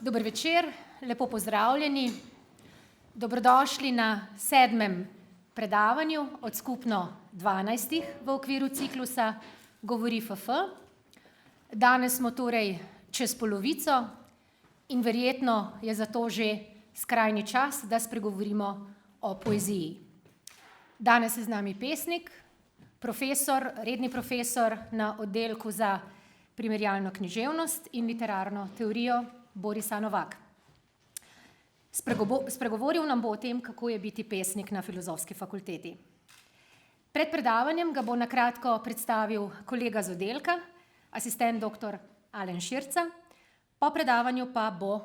Dober večer, lepo pozdravljeni. Dobrodošli na 7. predavanju od skupno 12 v okviru ciklusa Govori FF. Danes smo torej čez polovico in verjetno je zato že skrajni čas, da spregovorimo o poeziji. Danes je z nami pesnik, redni profesor na oddelku za primerjalno književnost in literarno teorijo Boris A. Novak. Spregovoril nam bo o tem, kako je biti pesnik na Filozofski fakulteti. Pred predavanjem ga bo na kratko predstavil kolega z oddelka, asistent dr. Alen Širca, po predavanju pa bo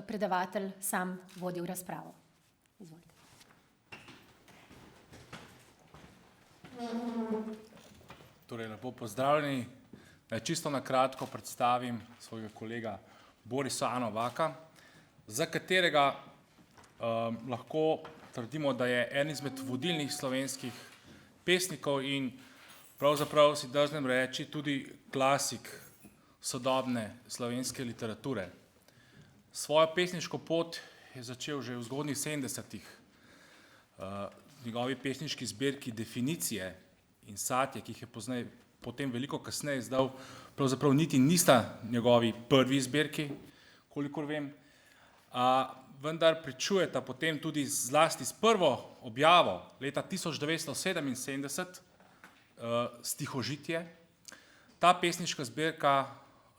predavatelj sam vodil razpravo. Izvolite. Torej, lepo pozdravljeni. Čisto na kratko predstavim svojega kolega Borisa A. Novaka, za katerega lahko trdimo, da je en izmed vodilnih slovenskih pesnikov in pravzaprav si drznem reči tudi klasik sodobne slovenske literature. Svojo pesniško pot je začel že v zgodnjih 70-ih. Njegovi pesniški zbirki Definicije in Satje, ki jih je potem veliko kasneje izdal, pravzaprav niti nista njegovi prvi zbirki, kolikor vem, vendar pričujeta potem tudi zlasti s prvo objavo leta 1977 Stihožitje. Ta pesniška zbirka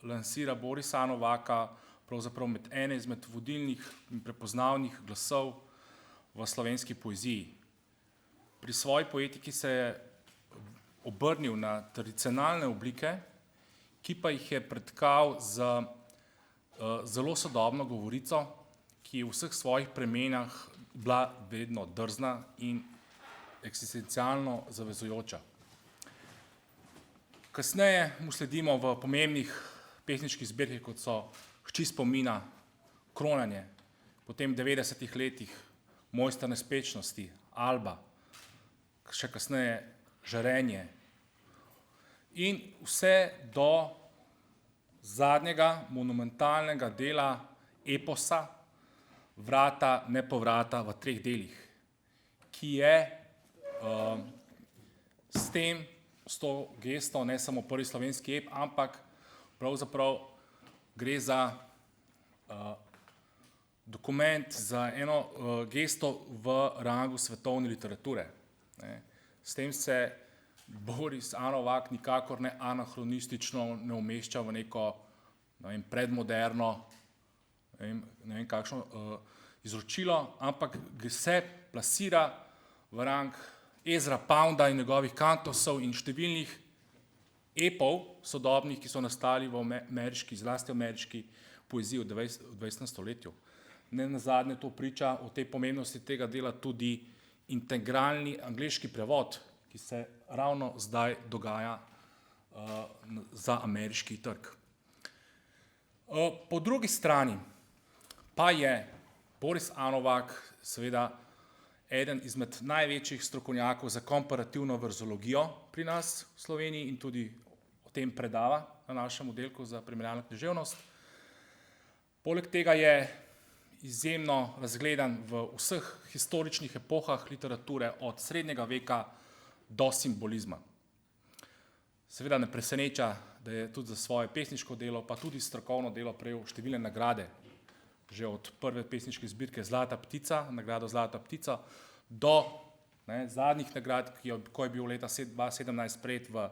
lansira Borisa A. Novaka pravzaprav med ene izmed vodilnih in prepoznavnih glasov v slovenski poeziji. Pri svoji poetiki se je obrnil na tradicionalne oblike, ki pa jih je pretkal z zelo sodobno govorico, ki je v vseh svojih premenah bila vedno drzna in eksistencialno zavezujoča. Kasneje mu sledimo v pomembnih pesniških zbirkah, kot so Hči spomina, Kronanje, potem v 90-ih letih Mojster nespečnosti, Alba, še kasneje Žarenje in vse do zadnjega monumentalnega dela eposa Vrata nepovrata v 3 delih, ki je s to gesto ne samo prvi slovenski ep, ampak pravzaprav gre za dokument, za eno gesto v rangu svetovne literature. S tem se Boris A. Novak nikakor ne anahronistično ne umešča v neko predmoderno, ne vem kakšno izročilo, ampak se plasira v rang Ezra Pounda in njegovih kantosov in številnih epov sodobnih, ki so nastali v zlasti ameriški poeziji v 20. stoletju. Nenazadnje to priča o tej pomembnosti tega dela tudi integralni angleški prevod, ki se ravno zdaj dogaja za ameriški trg. Po drugi strani pa je Boris A. Novak seveda eden izmed največjih strokovnjakov za komparativno verzologijo pri nas v Sloveniji in tudi o tem predava na našem oddelku za primerjalno književnost. Poleg tega je izjemno razgledan v vseh historičnih epohah literature od srednjega veka do simbolizma. Seveda ne preseneča, da je tudi za svoje pesniško delo, pa tudi strokovno delo prejel številne nagrade, že od prve pesniške zbirke Zlata ptica, nagrado Zlata ptica, do zadnjih nagrad, ko je bil leta 2017 sprejet v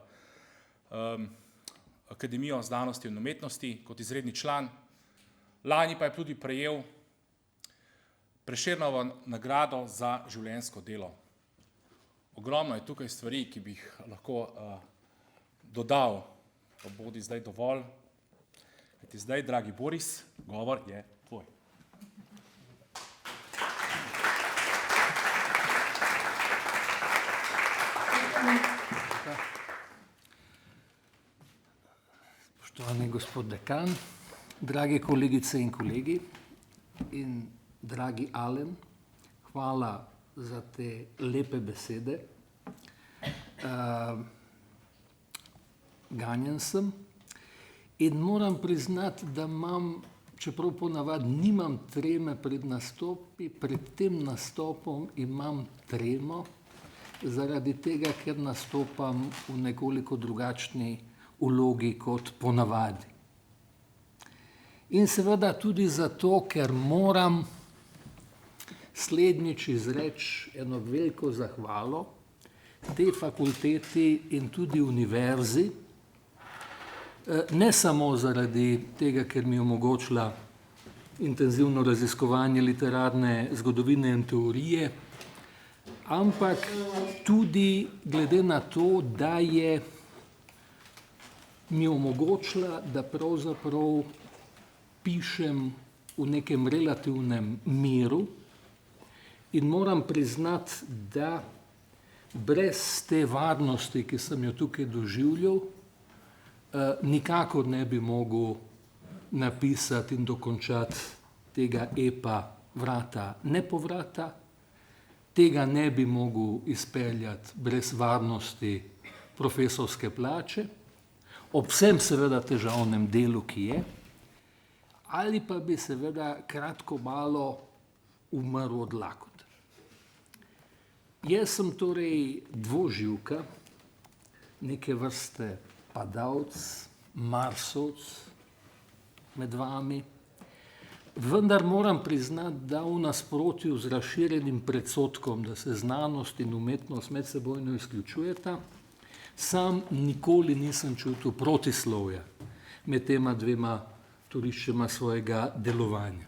Akademijo znanosti in umetnosti kot izredni član. Lani pa je tudi prejel Prešernovo nagrado za življenjsko delo. Ogromno je tukaj stvari, ki bi jih lahko dodal, pa bodi zdaj dovolj. Kajti zdaj, dragi Boris, govor je tvoj. Spoštovani gospod dekan, dragi kolegice in kolegi in dragi Alen, hvala za te lepe besede. Ganjen sem in moram priznati, da imam čeprav ponavadi nimam treme pred nastopi, pred tem nastopom imam tremo, zaradi tega, ker nastopam v nekoliko drugačni vlogi kot ponavadi. In seveda tudi zato, ker moram slednjič izreči eno veliko zahvalo tej fakulteti in tudi univerzi, ne samo zaradi tega, ker mi je omogočila intenzivno raziskovanje literarne zgodovine in teorije, ampak tudi glede na to, da je mi omogočila, da pravzaprav pišem v nekem relativnem miru in moram priznati, da brez te varnosti, ki sem jo tukaj doživljal, nikakor ne bi mogel napisati in dokončati tega epa Vrata nepovrata, tega ne bi mogel izpeljati brez varnosti profesorske plače, ob vsem seveda težavnem delu, ki je, ali pa bi seveda kratko malo umrl od lakote. Jaz sem torej dvoživka, neke vrste padalec, marsovec med vami, vendar moram priznati, da v nasprotju z razširjenim predsodkom, da se znanost in umetnost medsebojno izključujeta, sam nikoli nisem čutil protislovja med tema dvema toriščema svojega delovanja.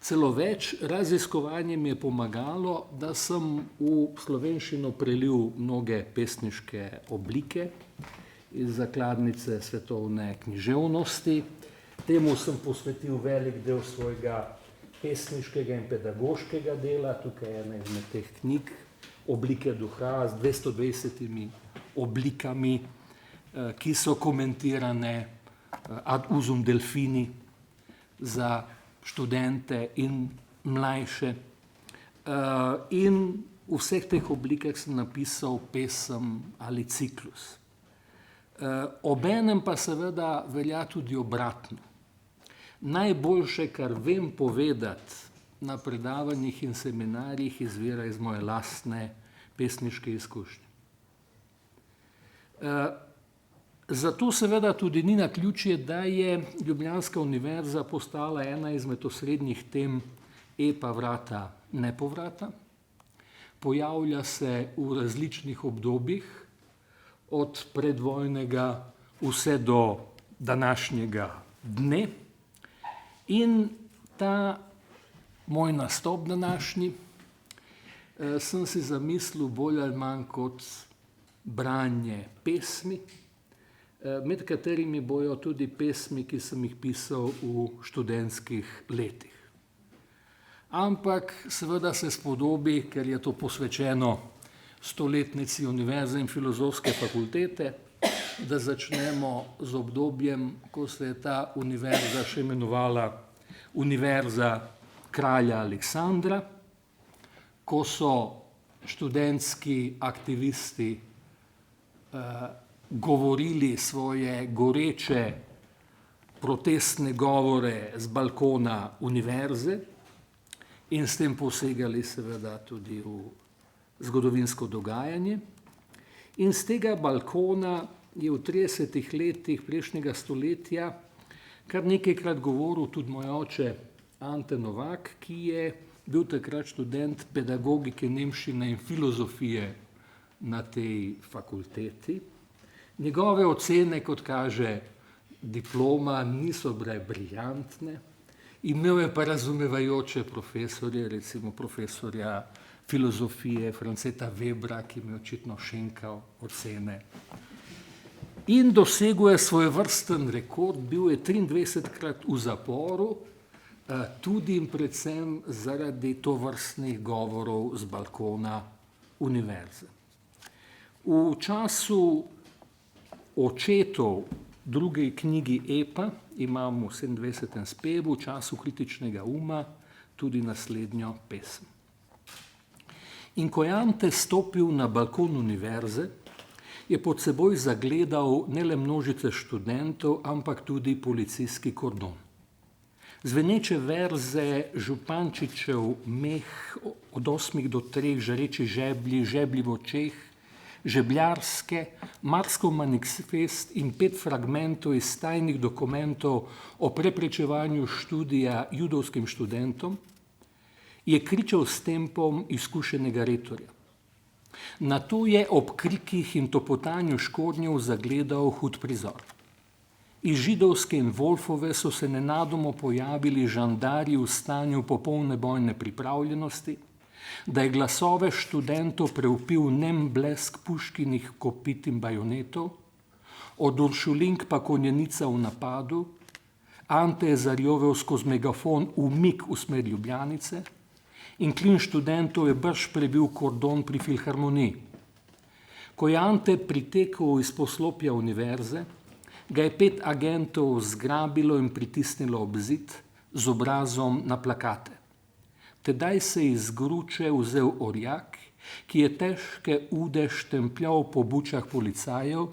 Celo več, raziskovanje mi je pomagalo, da sem v slovenščino prelil mnoge pesniške oblike iz zakladnice svetovne književnosti. Temu sem posvetil velik del svojega pesniškega in pedagoškega dela. Tukaj je ena izmed teh knjig, Oblike duha z 220 oblikami, ki so komentirane ad usum delfini za študente in mlajše. In v vseh teh oblikah sem napisal pesem ali ciklus. Obenem pa seveda velja tudi obratno. Najboljše, kar vem povedati na predavanjih in seminarjih, izvira iz moje lastne pesniške izkušnje. Zato seveda tudi ni naključje, da je Ljubljanska univerza postala ena izmed osrednjih tem epa Vrata nepovrata. Pojavlja se v različnih obdobjih, od predvojnega vse do današnjega dne. In ta moj nastop današnji sem si zamislil bolj ali manj kot branje pesmi, med katerimi bojo tudi pesmi, ki sem jih pisal v študentskih letih. Ampak seveda se spodobi, ker je to posvečeno stoletnici Univerze in Filozofske fakultete, da začnemo z obdobjem, ko se je ta univerza še imenovala Univerza kralja Aleksandra, ko so študentski aktivisti govorili svoje goreče protestne govore z balkona univerze in s tem posegali seveda tudi v zgodovinsko dogajanje. In z tega balkona je v 30 letih prejšnjega stoletja kar nekajkrat govoril tudi moj oče Ante Novak, ki je bil takrat študent pedagogike, nemščine in filozofije na tej fakulteti. Njegove ocene, kot kaže diploma, niso bile briljantne. Imel je pa razumevajoče profesorje, recimo profesorja filozofije Franceta Webra, ki mi je očitno šenkal ocene. In dosegel je svojevrsten rekord, bil je 23krat v zaporu, tudi in predvsem zaradi tovrstnih govorov z balkona univerze. V času očetov druge knjigi epa imam v 27. spevu, v času kritičnega uma, tudi naslednjo pesem. In ko je Ante stopil na balkon univerze, je pod seboj zagledal ne le množice študentov, ampak tudi policijski kordon. Zveneče verze Župančičev Meh od 8 do 3, žareči žeblji, žeblji v očeh, žebljarske, Marskov manifest in 5 fragmentov iz tajnih dokumentov o preprečevanju študija judovskim študentom, je kričal s tempom izkušenega retorja. Nato je ob krikih in topotanju škornjev zagledal hud prizor. Iz Židovske in Wolfove so se nenadoma pojavili žandarji v stanju popolne bojne pripravljenosti, da je glasove študentov preupil nem blesk puškinih kopit in bajonetov, od uršulink pa konjenica v napadu, Ante je zarjovel skozi megafon umik v smer Ljubljanice in klin študentov je brž prebil kordon pri filharmoniji. Ko je Ante pritekel iz poslopja univerze, ga je 5 agentov zgrabilo in pritisnilo ob zid z obrazom na plakate. Tedaj se je iz gruče vzel orjak, ki je težke ude štempljal po bučah policajev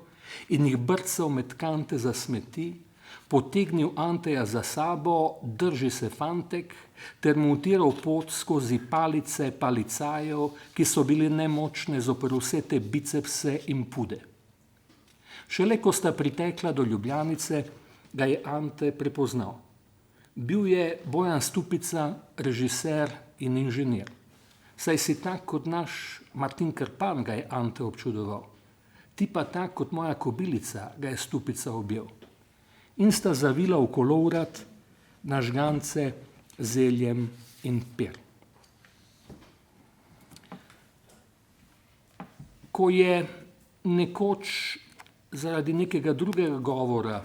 in jih brcal med kante za smeti, potegnil Anteja za sabo, drži se fantek, ter mu utiral pot skozi palice palicajev, ki so bili nemočne zoper vse te bicepse in pude. Šele ko sta pritekla do Ljubljanice, ga je Ante prepoznal. Bil je Bojan Stupica, režiser in inženir. Saj si tak kot naš Martin Krpan, ga je Ante občudoval. Ti pa tak kot moja kobilica, ga je Stupica objel. In sta zavila v kolovrat na žgance, zeljem in pir. Ko je nekoč zaradi nekega drugega govora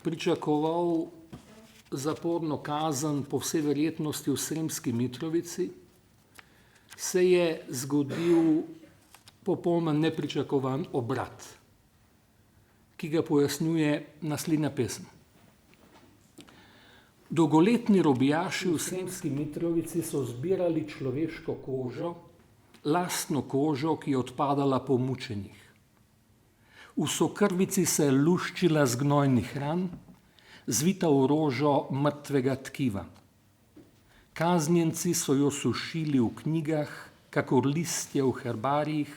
pričakoval zaporno kazen po vsej verjetnosti v Sremski Mitrovici, se je zgodil popolnoma nepričakovan obrat, ki ga pojasnjuje naslednja pesem. Dolgoletni robijaši v Sremski Mitrovici so zbirali človeško kožo, lastno kožo, ki je odpadala po mučenjih. V sokrvici se je luščila z gnojnih ran, zvita v rožo mrtvega tkiva. Kaznjenci so jo sušili v knjigah, kakor listje v herbarijih,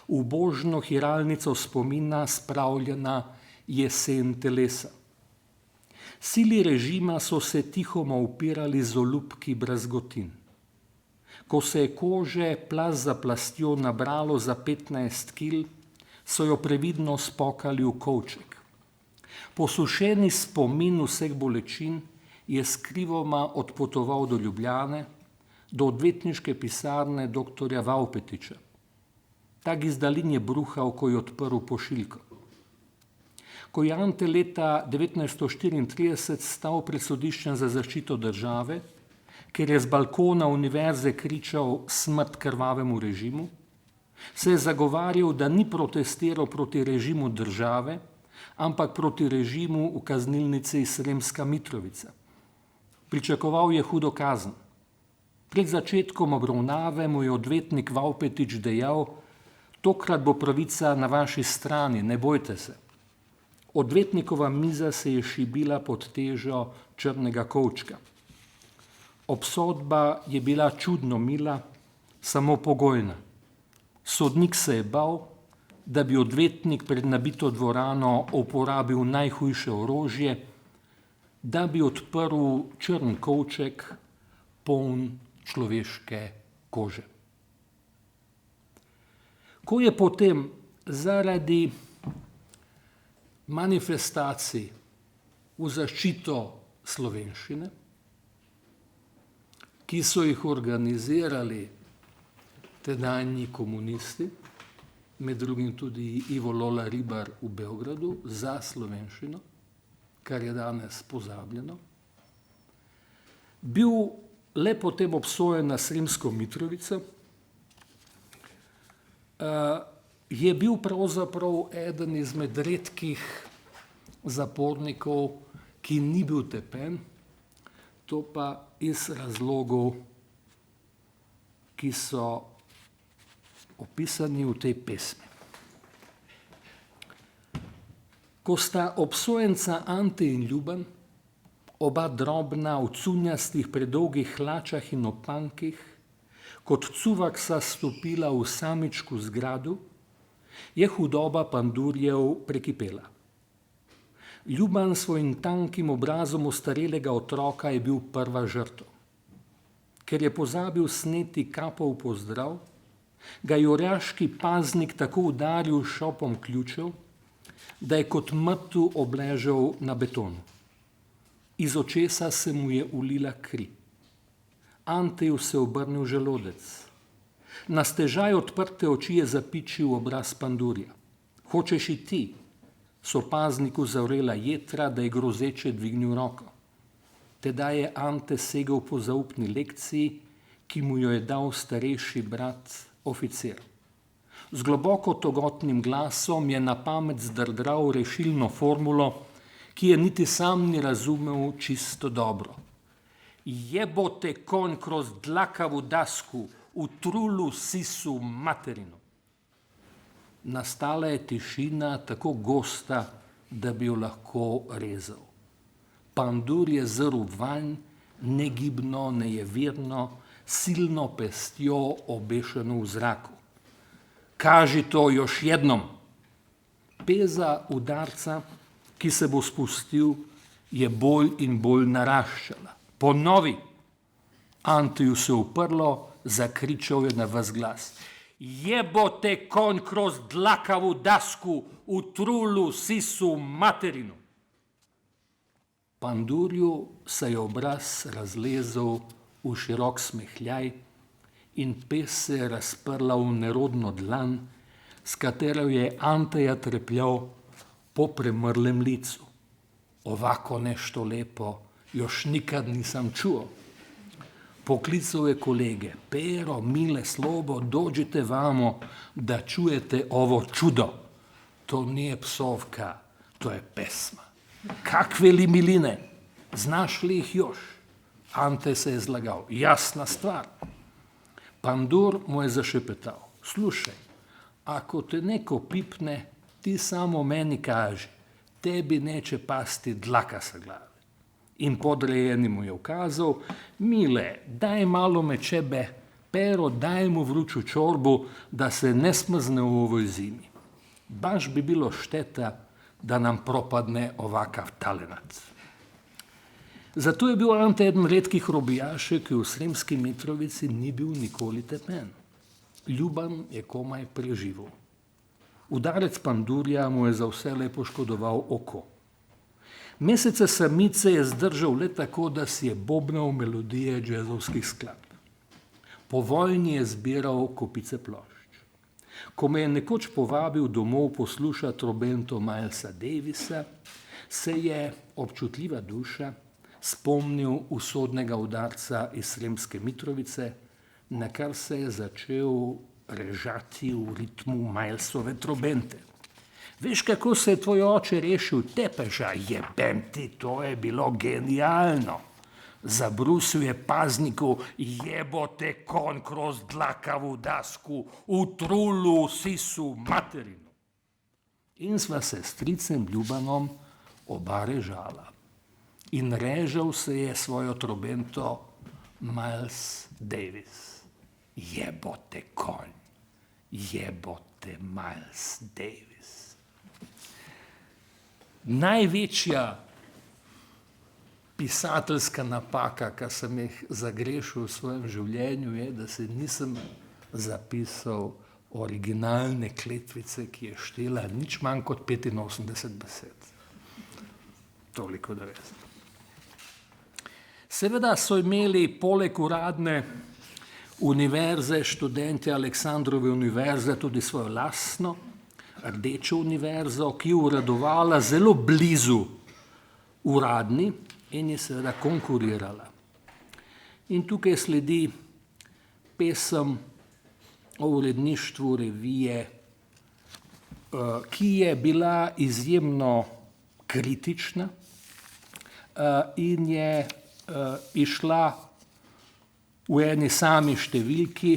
v božno hiralnico spomina spravljena jesen telesa. Sili režima so se tihoma upirali z olupki brazgotin. Ko se je kože plast za plastjo nabralo za 15 kil, so jo previdno spokali v kovček. Posušeni spomin vseh bolečin je skrivoma odpotoval do Ljubljane, do odvetniške pisarne doktorja Vaupetiča. Tak izdalin je bruhal, ko je odprl pošiljko. Ko je Ante leta 1934 stal pred sodiščem za zaščito države, ker je z balkona univerze kričal smrt krvavemu režimu, se je zagovarjal, da ni protestiral proti režimu države, ampak proti režimu v kaznilnici Sremska Mitrovica. Pričakoval je hudo kazen. Pred začetkom obravnave mu je odvetnik Vaupetič dejal: "Tokrat bo pravica na vaši strani, ne bojte se." Odvetnikova miza se je šibila pod težo črnega kovčka. Obsodba je bila čudno mila, samo pogojna. Sodnik se je bal, da bi odvetnik pred nabito dvorano uporabil najhujše orožje, da bi odprl črn kovček, poln človeške kože. Ko je potem zaradi manifestacij v zaščito slovenščine, ki so jih organizirali tedanji komunisti, med drugim tudi Ivo Lola Ribar v Beogradu, za slovenščino, kar je danes pozabljeno, bil le potem obsojen na Sremsko Mitrovico, je bil pravzaprav eden izmed redkih zapornikov, ki ni bil tepen, to pa iz razlogov, ki so opisani v tej pesmi. Ko sta obsojenca Ante in Ljuban oba drobna v cunjastih predolgih hlačah in opankih, kot cuvaksa stopila v samičku zgradu, je hudoba Pandurjev prekipela. Ljuban s svojim tankim obrazom ostarelega otroka je bil prva žrtev. Ker je pozabil sneti kapo v pozdrav, ga je orjaški paznik tako udaril šopom ključev, da je kot mrtev obležal na betonu. Iz očesa se mu je ulila kri. Anteju se je obrnil želodec. Na stežaj odprte oči je zapičil obraz Pandurja. Hočeš i ti? So pazniku zavrela jetra, da je grozeče dvignil roko. Tedaj je Ante segel po zaupni lekciji, ki mu jo je dal starejši brat, oficir. Z globoko togotnim glasom je na pamet zdrdral rešilno formulo, ki je niti sam ni razumel čisto dobro. Jebote konj kroz dlakavu dasku, v trulu sisu materinu. Nastala je tišina tako gosta, da bi jo lahko rezal. Pandur je zrl vanj, negibno, nejevirno, silno pestjo obešeno v zraku. Kaži to još jednom. Peza udarca, ki se bo spustil, je bolj in bolj naraščala. Ponovi. Anteju se uprlo, zakričal je na ves glas. Jebote konj kroz dlakavu dasku, v trulu sisu materinu. Pandurju se je obraz razlezel v širok smehljaj in pes se je razprla v nerodno dlan, s katero je Anteja trepljal po premrlem licu. Ovako nešto lepo još nikad nisam čuo. Poklical je kolege. Pero, Mile, Slobo, dođite vamo da čujete ovo čudo. To nije psovka, to je pesma. Kakve li miline, znaš li ih još? Ante se je zlagal. Jasna stvar. Pandur mu je zašepetal. Slušaj, ako te neko pipne, ti samo meni kaži. Tebi neće pasti dlaka sa glave. In podrejeni mu je ukazal, Mile, daj malo mečebe, Pero, daj mu vruću čorbu, da se ne smrzne u ovoj zimi. Baš bi bilo šteta da nam propadne ovakav talenat. Zato je bil Ante eden redkih robijašev, ki v Sremski Mitrovici ni bil nikoli tepen. Ljuban je komaj preživel. Udarec Pandurja mu je za vselej poškodoval oko. Mesece samice je zdržal le tako, da si je bobnal melodije džezovskih skladb. Po vojni je zbiral kopice plošč. Ko me je nekoč povabil domov poslušati trobento Milesa Davisa, se je občutljiva duša spomnil usodnega udarca iz Sremske Mitrovice, na kar se je začel režati v ritmu Milesove trobente. Veš, kako se je tvoj oče rešil tepeža? Jebem ti, to je bilo genialno. Zabrusil je pazniku, jebote konj kroz dlakavu dasku, v trulu sisu materinu. In sva se s stricem Ljubanom oba režala. In režal se je svojo trobento Miles Davis. Jebote konj, jebote Miles Davis. Največja pisateljska napaka, kar sem jih zagrešil v svojem življenju, je, da se nisem zapisal originalne kletvice, ki je štela nič manj kot 85 besed. Toliko da veste. Seveda so imeli poleg uradne univerze, študenti Aleksandrove univerze, tudi svojo lastno rdečo univerzo, ki je uradovala zelo blizu uradni in je seveda konkurirala. In tukaj sledi pesem o uredništvu revije, ki je bila izjemno kritična in je išla v eni sami številki,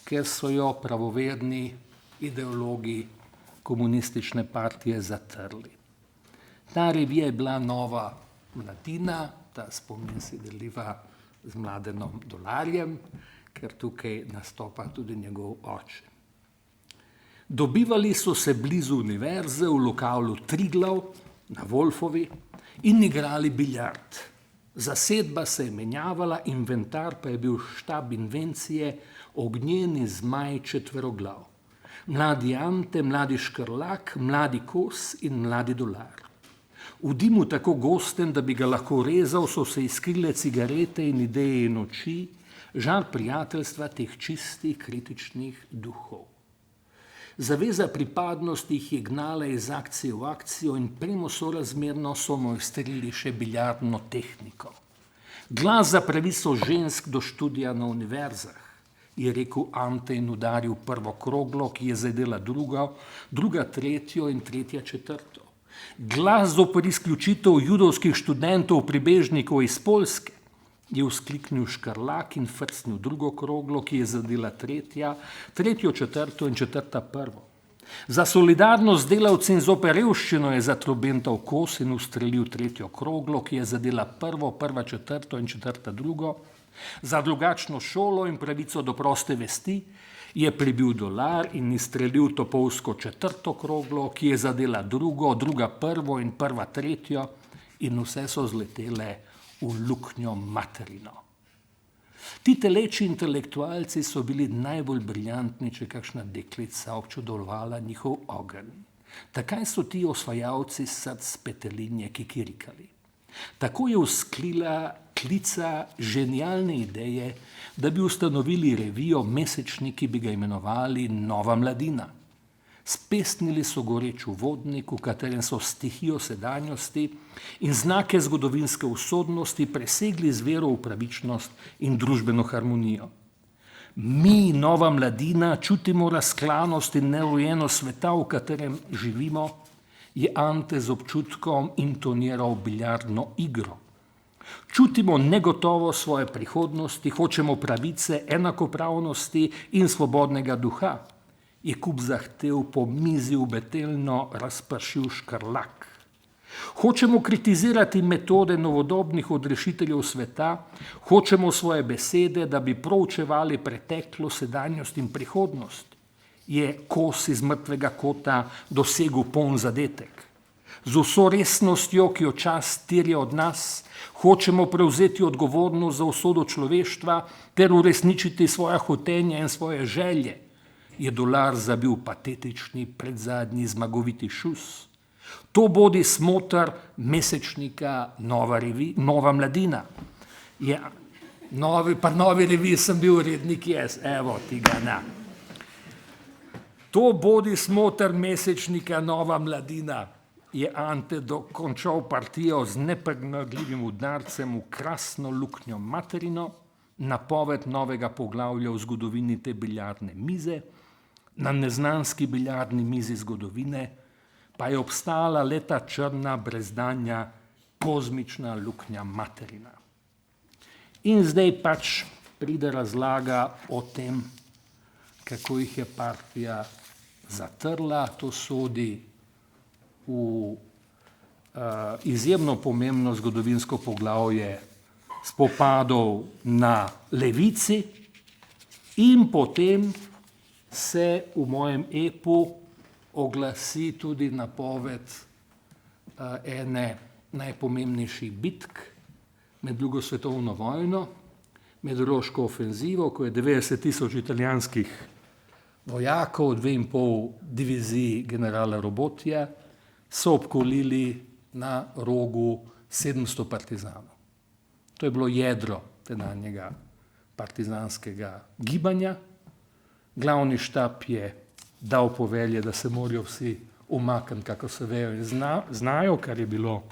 ker so jo pravoverni ideologi komunistične partije zatrli. Ta revija je bila nova Mladina, ta spomin si deliva z Mladenom Dolarjem, ker tukaj nastopa tudi njegov oče. Dobivali so se blizu univerze v lokalu Triglav na Wolfovi in igrali biljard. Zasedba se je menjavala, inventar pa je bil štab invencije Ognjeni zmaj četveroglav. Mladi Ante, mladi Škrlak, mladi Kos in mladi Dolar. V dimu tako gosten, da bi ga lahko rezal, so se iskrile cigarete in ideje in oči, žar prijateljstva teh čistih kritičnih duhov. Zaveza pripadnosti jih je gnala iz akcije v akcijo in premo sorazmerno so mojstrili še biljardno tehniko. Glas za pravico žensk do študija na univerzah, je rekel Ante in udaril prvo kroglo, ki je zadela druga tretjo in tretja četrto. Glas zoper izključitev judovskih študentov pribežnikov iz Poljske, je vzkliknil Škrlak in frcnil drugo kroglo, ki je zadela tretjo četrto in četrta prvo. Za solidarnost delavci in zoper revščino je zatrobental Kos in ustrelil tretjo kroglo, ki je zadela prva četrto in četrta drugo. Za drugačno šolo in pravico do proste vesti je prebil Dolar in izstrelil topovsko četrto kroglo, ki je zadela druga prvo in prva tretjo in vse so zletele v luknjo materino. Ti teleči intelektualci so bili najbolj briljantni, če kakšna deklica občudovala njihov ogenj. Takaj so ti osvajalci src petelinje kikirikali. Tako je vzklila klica ženialne ideje, da bi ustanovili revijo mesečnik, ki bi ga imenovali Nova mladina. Spesnili so goreč uvodnik, v katerem so stihijo sedanjosti in znake zgodovinske usodnosti presegli z vero v pravičnost in družbeno harmonijo. Mi, Nova mladina, čutimo razklanost in neurejenost sveta, v katerem živimo, je Ante z občutkom intoniral biljardno igro. Čutimo negotovo svoje prihodnosti, hočemo pravice, enakopravnosti in svobodnega duha, je kup zahtev po mizi ubetelno razpršil Škrlak. Hočemo kritizirati metode novodobnih odrešiteljev sveta, hočemo svoje besede, da bi proučevali preteklo, sedanjost in prihodnost, je Kos iz mrtvega kota dosegel poln zadetek. Z vso resnostjo, ki jo čas terja od nas, hočemo prevzeti odgovornost za usodo človeštva ter uresničiti svoja hotenja in svoje želje, je Dolar zabil patetični predzadnji zmagoviti šus. To bodi smoter mesečnika Nova mladina. Novi reviji sem bil urednik jaz, evo ti ga na. To bodi smoter mesečnika Nova mladina, je Ante dokončal partijo z nepregnagljivim udarcem v krasno luknjo materino, napoved novega poglavja v zgodovini te biljardne mize. Na neznanski biljardni mizi zgodovine pa je obstala leta črna brezdanja kozmična luknja materina. In zdaj pač pride razlaga o tem, kako jih je partija zatrla. To sodi v izjemno pomembno zgodovinsko poglavje spopadov na levici in potem se v mojem epu oglasi tudi napoved ene najpomembnejših bitk med drugo svetovno vojno, med Roško ofenzivo, ko je 90.000 italijanskih vojakov, 2,5 diviziji generala Robotija, so obkolili na rogu 700 partizanov. To je bilo jedro tedanjega partizanskega gibanja. Glavni štab je dal povelje, da se morajo vsi umakniti, kako se vejo in znajo, kar je bilo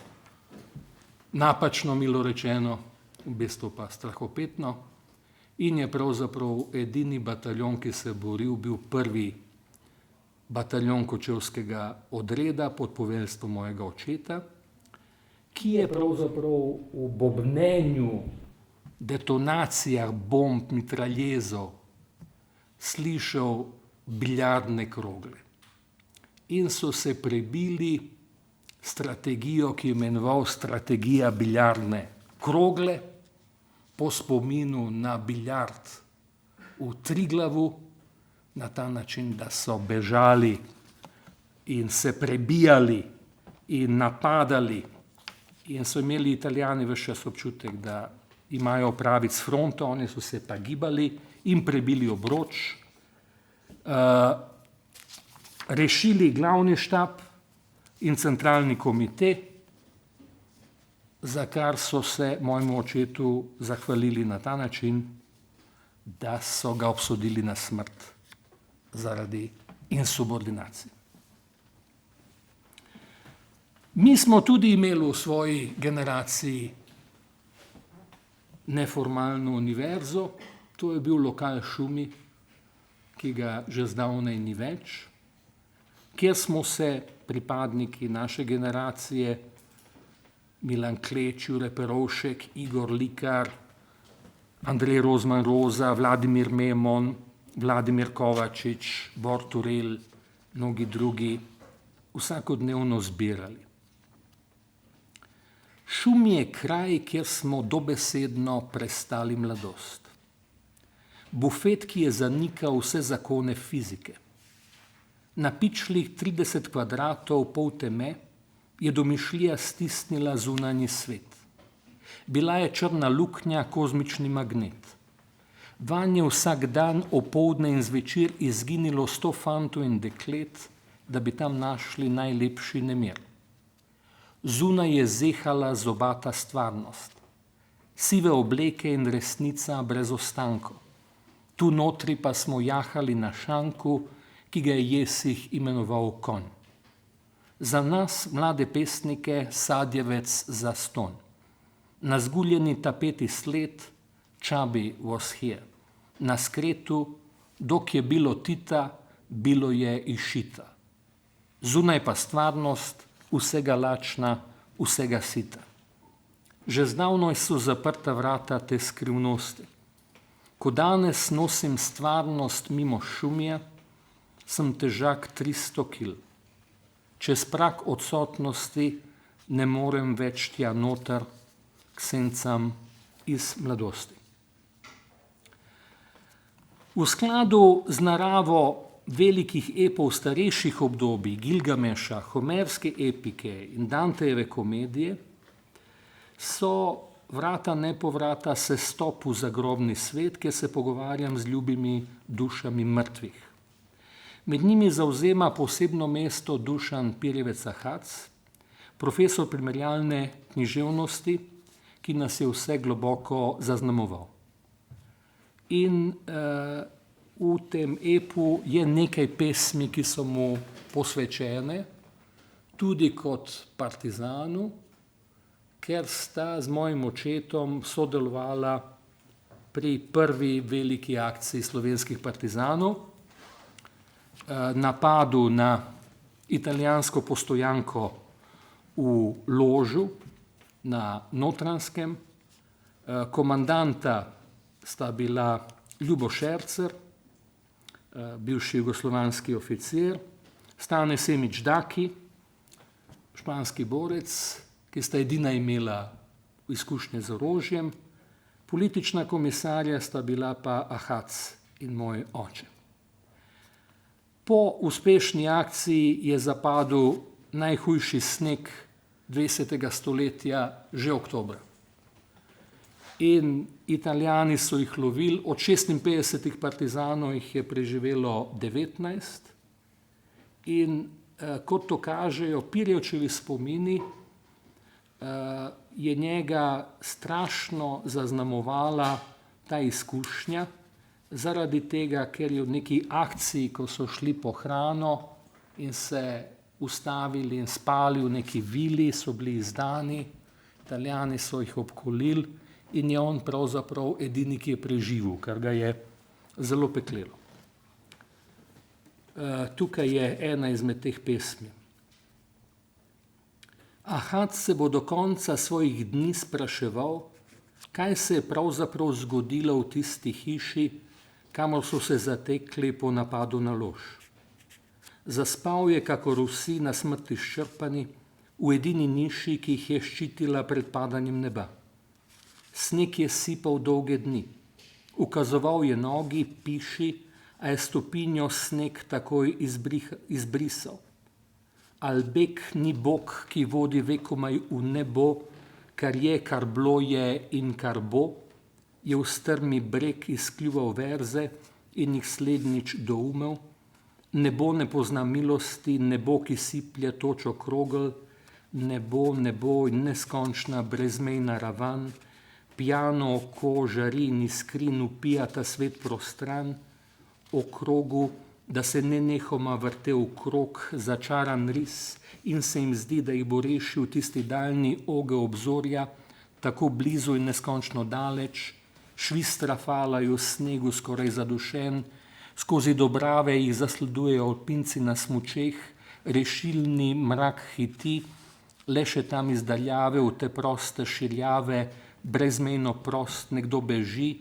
napačno, milo rečeno, v bistvu pa strahopetno. In je pravzaprav edini bataljon, ki se je boril, bil prvi bataljon Kočevskega odreda pod poveljstvom mojega očeta, ki je pravzaprav v bobnenju, detonacijah bomb, mitraljezov slišal biljardne krogle. In so se prebili strategijo, ki je imenoval strategija biljardne krogle, po spominu na biljard v Triglavu, na ta način, da so bežali in se prebijali in napadali in so imeli Italijani ves čas občutek, da imajo opraviti s fronto, oni so se pa gibali in prebili obroč, rešili glavni štab in centralni komite, za kar so se mojemu očetu zahvalili na ta način, da so ga obsodili na smrt zaradi insubordinacije. Mi smo tudi imeli v svoji generaciji neformalno univerzo, to je bil lokal Šumi, ki ga že zdavnaj ni več, kjer smo se pripadniki naše generacije, Milan Kleč, Jure Perovšek, Igor Likar, Andrej Rozman Roza, Vladimir Memon, Vladimir Kovačič, Bor Turel, mnogi drugi, vsakodnevno zbirali. Šum je kraj, kjer smo dobesedno prestali mladost. Bufet, ki je zanikal vse zakone fizike. Na pičlih 30 kvadratov pol teme je domišljija stisnila zunanji svet. Bila je črna luknja, kozmični magnet. Vanj je vsak dan, opoldne in zvečer izginilo 100 fantov in deklet, da bi tam našli najlepši nemir. Zunaj je zehala zobata stvarnost. Sive obleke in resnica brez ostankov. Tu notri pa smo jahali na šanku, ki ga je Jesih imenoval konj. Za nas, mlade pesnike, sadjevec za ston. Na zguljeni tapeti sled, Čabi was here. Na skretu, dok je bilo Tita, bilo je išita. Zunaj pa stvarnost, vsega lačna, vsega sita. Že zdavnoj so zaprta vrata te skrivnosti. Ko danes nosim stvarnost mimo Šumija, sem težak 300 kil. Čez prag odsotnosti ne morem več tja noter k sencam iz mladosti. V skladu z naravo velikih epov starejših obdobij, Gilgameša, homerske epike in Dantejeve komedije, so vrata nepovrata sestop v zagrobni svet, kjer se pogovarjam z ljubimi dušami mrtvih. Med njimi zavzema posebno mesto Dušan Pirjevec-Ahac, profesor primerjalne književnosti, ki nas je vse globoko zaznamoval. In v tem epu je nekaj pesmi, ki so mu posvečene, tudi kot partizanu, ker sta z mojim očetom sodelovala pri prvi veliki akciji slovenskih partizanov, napadu na italijansko postojanko v Ložu na Notranjskem. Komandanta sta bila Ljubo Šercer, bivši jugoslovanski oficir, Stane Semič Daki, španski borec, ki sta edina imela izkušnje z orožjem, politična komisarja sta bila pa Ahac in moj oče. Po uspešni akciji je zapadel najhujši sneg 20. stoletja že oktobra. In Italijani so jih lovili, od 56 partizanov jih je preživelo 19 in kot to kažejo Pirjevčevi spomini, je njega strašno zaznamovala ta izkušnja, zaradi tega, ker je v neki akciji, ko so šli po hrano in se ustavili in spali v neki vili, so bili izdani, Italijani so jih obkolili in je on pravzaprav edini, ki je preživel, kar ga je zelo peklelo. Tukaj je ena izmed teh pesmi. Ahac se bo do konca svojih dni spraševal, kaj se je pravzaprav zgodilo v tisti hiši, kamor so se zatekli po napadu na Lož. Zaspal je, kakor vsi na smrt izčrpani, v edini niši, ki jih je ščitila pred padanjem neba. Sneg je sipal dolge dni. Ukazoval je nogi, piši, a je stopinjo sneg takoj izbrisal. Albek ni Bog, ki vodi vekomaj v nebo, kar je, kar bilo je in kar bo, je v strmi breg izkljuval verze in jih slednjič doumel. Nebo ne pozna milosti, nebo, ki siplje točo krogel, nebo in neskončna brezmejna ravan, pijano oko žari in iskrin upijata svet prostran, o krogu, da se nenehoma vrte v krog začaran ris in se jim zdi, da jih bo rešil tisti daljni oge obzorja, tako blizu in neskončno daleč, švistra falajo v snegu skoraj zadušen, skozi Dobrave jih zasledujejo alpinci na smučeh, rešilni mrak hiti, le še tam iz daljave v te proste širjave, brezmejno prost nekdo beži,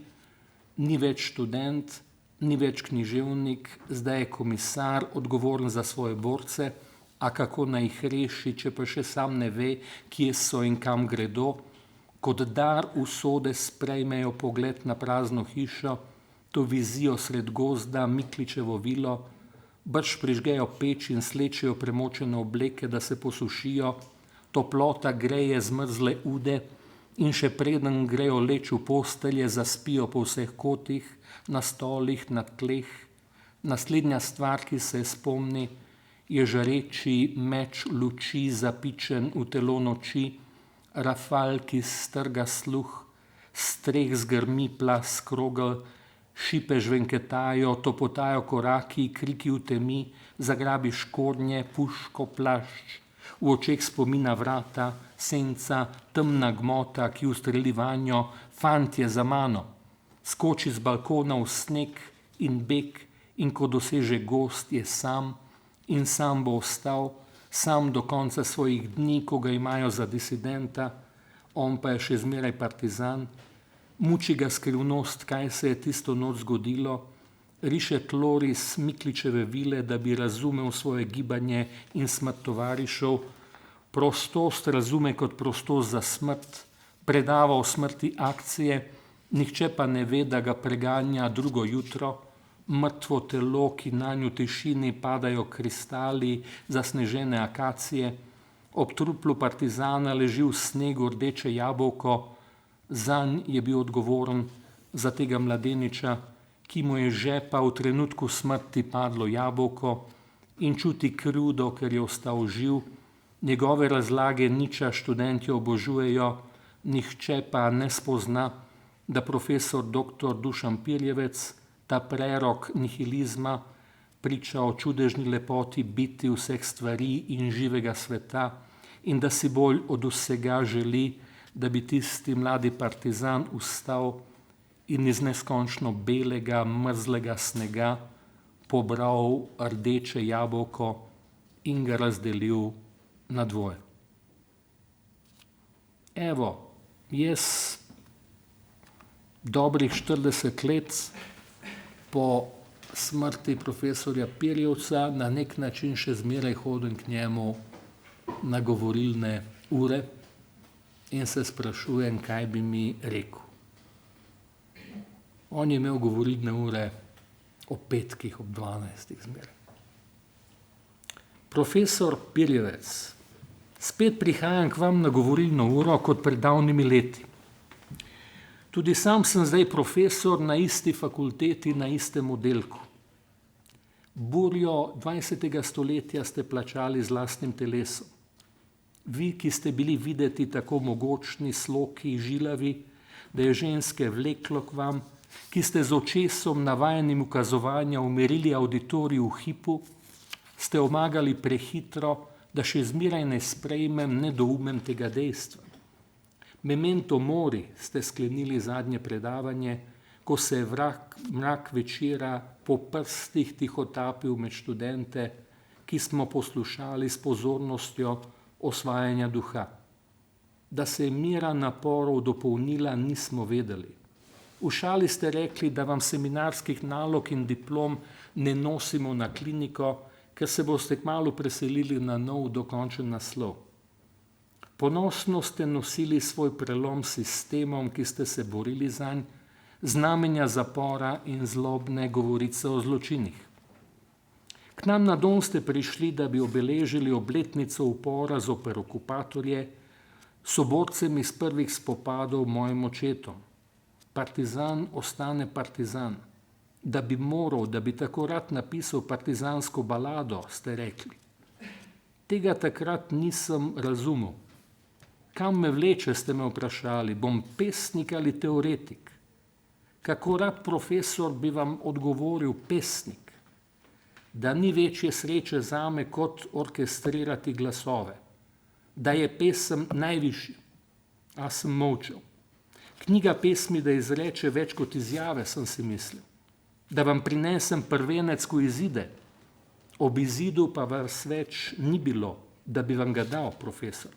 ni več študent, ni več književnik, zdaj je komisar, odgovoren za svoje borce, a kako naj jih reši, če pa še sam ne ve, kje so in kam gredo. Kot dar usode sprejmejo pogled na prazno hišo, to vizijo sred gozda, Mikličevo vilo, brž prižgejo peč in slečejo premočene obleke, da se posušijo, toplota greje zmrzle ude in še preden grejo leč v postelje, zaspijo po vseh kotih, na stolih, na tleh. Naslednja stvar, ki se spomni, je žareči meč luči zapičen v telo noči, rafal, ki strga sluh, streh zgrmi plas krogel, šipe žvenketajo, topotajo koraki, kriki v temi, zagrabi škornje, puško, plašč, v očeh spomina vrata, senca, temna gmota, ki ustreli vanjo, fantje za mano. Skoči z balkona v sneg in beg in ko doseže gozd, je sam in sam bo ostal, sam do konca svojih dni, ko ga imajo za disidenta, on pa je še zmeraj partizan. Muči ga skrivnost, kaj se je tisto noč zgodilo, riše tloris Mikličeve vile, da bi razumel svoje gibanje in smrt tovarišev, prostost razume kot prostost za smrt, predava o smrti akcije, nihče pa ne ve, da ga preganja drugo jutro, mrtvo telo, ki nanj v tišini padajo kristali zasnežene akacije, ob truplu partizana leži v snegu rdeče jabolko, zanj je bil odgovoren, za tega mladeniča, ki mu je žepa v trenutku smrti padlo jabolko in čuti krivdo, ker je ostal živ. Njegove razlage niča študenti obožujejo, nihče pa ne spozna, da profesor dr. Dušan Pirjevec, ta prerok nihilizma, priča o čudežni lepoti biti vseh stvari in živega sveta in da si bolj od vsega želi, da bi tisti mladi partizan vstal in iz neskončno belega, mrzlega snega pobral rdeče jabolko in ga razdelil na dvoje. Evo, jaz dobrih 40 let po smrti profesorja Pirjevca na nek način še zmeraj hodim k njemu na govorilne ure in se sprašujem, kaj bi mi rekel. On je imel govorilne ure ob petkih, ob 12. zmeraj. Profesor Pirjevec, spet prihajam k vam na govorilno uro kot pred davnimi leti. Tudi sam sem zdaj profesor na isti fakulteti, na istem oddelku. Burjo 20. stoletja ste plačali z lastnim telesom. Vi, ki ste bili videti tako mogočni, sloki, žilavi, da je ženske vleklo k vam, ki ste z očesom navajenim ukazovanja umirili auditorij v hipu, ste omagali prehitro, da še zmeraj ne sprejmem, ne doumem tega dejstva. Memento mori ste sklenili zadnje predavanje, ko se je mrak večera po prstih tihotapil med študente, ki smo poslušali s pozornostjo osvajanja duha. Da se je mera naporov dopolnila, nismo vedeli. V šali ste rekli, da vam seminarskih nalog in diplom ne nosimo na kliniko, ker se boste kmalu preselili na nov dokončen naslov. Ponosno ste nosili svoj prelom s sistemom, ki ste se borili zanj, znamenja zapora in zlobne govorice o zločinih. K nam na dom ste prišli, da bi obeležili obletnico upora zoper okupatorje, soborcem iz prvih spopadov mojim očetom. Partizan ostane partizan. Da bi moral, da bi tako rad napisal partizansko balado, ste rekli. Tega takrat nisem razumel. Kam me vleče, ste me vprašali, bom pesnik ali teoretik? Kako rad profesor bi vam odgovoril pesnik, da ni večje sreče zame kot orkestrirati glasove, da je pesem najvišji, a sem molčal. Knjiga pesmi, da izreče več kot izjave, sem si mislil, da vam prinesem prvenec, ko izide, ob izidu pa vas več ni bilo, da bi vam ga dal, profesor.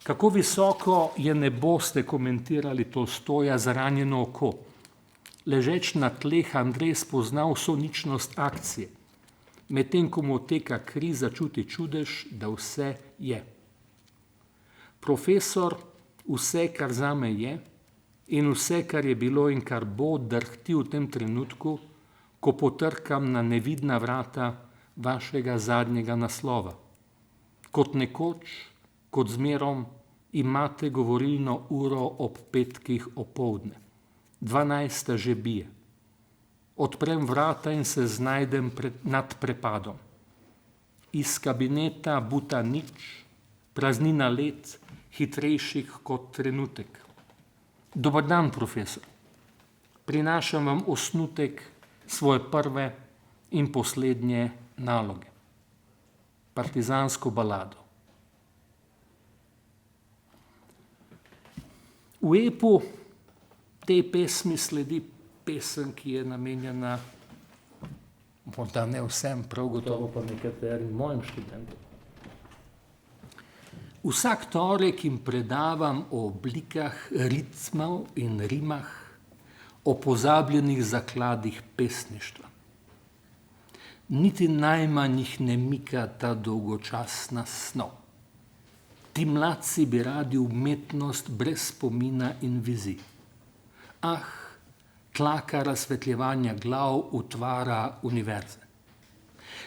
Kako visoko je nebo, ste komentirali Tolstoja za ranjeno oko. Ležeč na tleh Andrej spoznal vso ničnost akcije, medtem ko mu oteka kri, začuti čudež, da vse je. Profesor, vse, kar zame je, in vse, kar je bilo in kar bo, drhti v tem trenutku, ko potrkam na nevidna vrata vašega zadnjega naslova. Kot nekoč, kot zmerom, imate govorilno uro ob petkih opoldne. 12. že bije. Odprem vrata in se znajdem nad prepadom. Iz kabineta buta nič, praznina let, hitrejših kot trenutek. Dober dan, profesor. Prinašam vam osnutek svoje prve in poslednje naloge. Partizansko balado. V epu tej pesmi sledi pesem, ki je namenjena, morda ne vsem, prav gotovo pa nekaterim mojim študentom. Vsak torek jim predavam o oblikah ritmov in rimah, o pozabljenih zakladih pesništva. Niti najmanj jih ne mika ta dolgočasna snov. Ti mladci bi radi umetnost brez spomina in vizij. Ah, tlaka razsvetljevanja glav utvara univerze.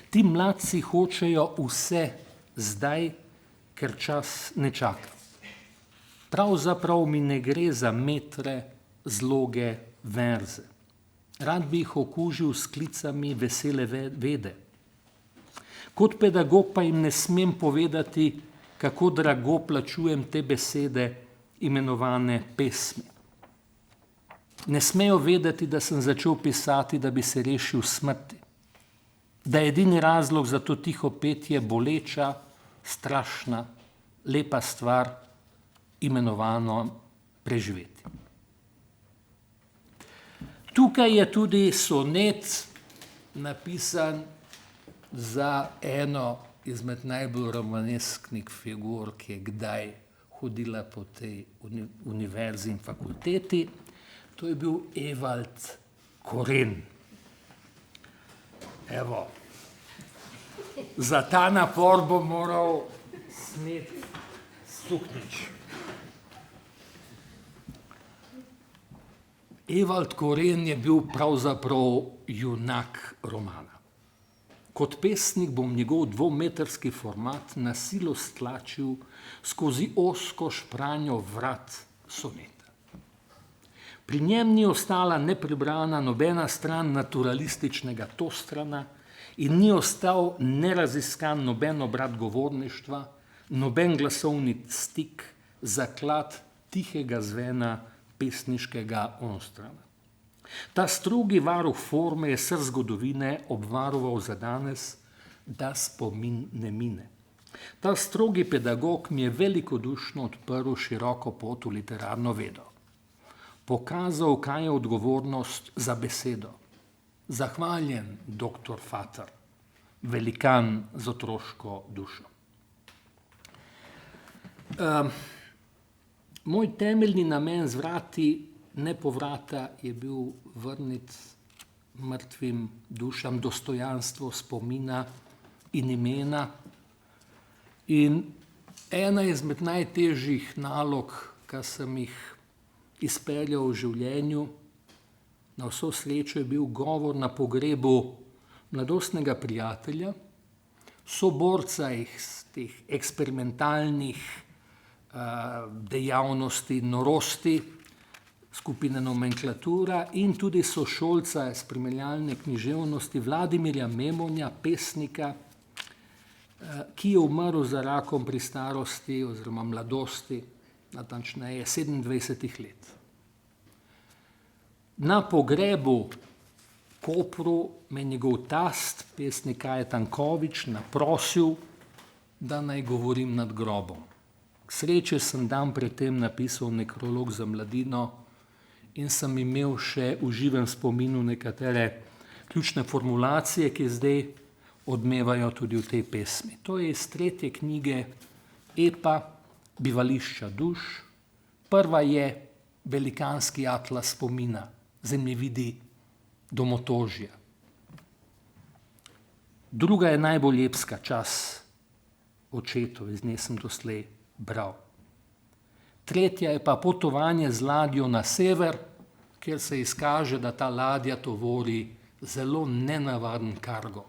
Ti mladci hočejo vse zdaj, ker čas ne čaka. Pravzaprav mi ne gre za metre, zloge, verze. Rad bi jih okužil s klicami vesele vede. Kot pedagog pa jim ne smem povedati, kako drago plačujem te besede, imenovane pesmi. Ne smejo vedeti, da sem začel pisati, da bi se rešil smrti. Da je edini razlog za to tiho petje boleča, strašna, lepa stvar, imenovano preživeti. Tukaj je tudi sonet napisan za eno izmed najbolj romanesknih figur, ki je kdaj hodila po tej univerzi in fakulteti. To je bil Evald Koren. Evo, za ta napor bom moral sneti suknjič. Evald Koren je bil pravzaprav junak romana. Kot pesnik bom njegov dvometrski format na silo stlačil skozi ozko špranjo vrat soneta. Pri njem ni ostala neprebrana nobena stran naturalističnega Tostrana in ni ostal neraziskan noben obrat govorništva, noben glasovni stik, zaklad tihega zvena pesniškega onstrana. Ta strogi varuh forme je srž zgodovine obvaroval za danes, da spomin ne mine. Ta strogi pedagog mi je velikodušno odprl široko pot v literarno vedo. Pokazal, kaj je odgovornost za besedo. Zahvaljen, doktor Fater, velikan z otroško dušo. Moj temeljni namen z vrati nepovrata je bil vrniti mrtvim dušam dostojanstvo spomina in imena in Ena izmed najtežjih nalog, kar sem jih izpeljal v življenju, na vso srečo je bil govor na pogrebu mladostnega prijatelja, soborca iz teh eksperimentalnih dejavnosti, norosti, skupine Nomenklatura in tudi sošolca iz primerjalne književnosti Vladimirja Memonja, pesnika, ki je umrl za rakom pri starosti oziroma mladosti, natančneje 27 let. Na pogrebu v Kopru me je njegov tast, pesnik Kaje Tanković, naprosil, da naj govorim nad grobom. K sreči sem dan predtem napisal nekrolog za Mladino in sem imel še v živem spominu nekatere ključne formulacije, ki zdaj odmevajo tudi v tej pesmi. To je iz 3. knjige epa Bivališča duš. Prva je velikanski atlas spomina, zemljevidi domotožja. Druga je najbolj epska, Čas očetov, iz nje sem doslej bral. Tretja je pa Potovanje z ladjo na sever, kjer se izkaže, da ta ladja tovori zelo nenavaden kargo.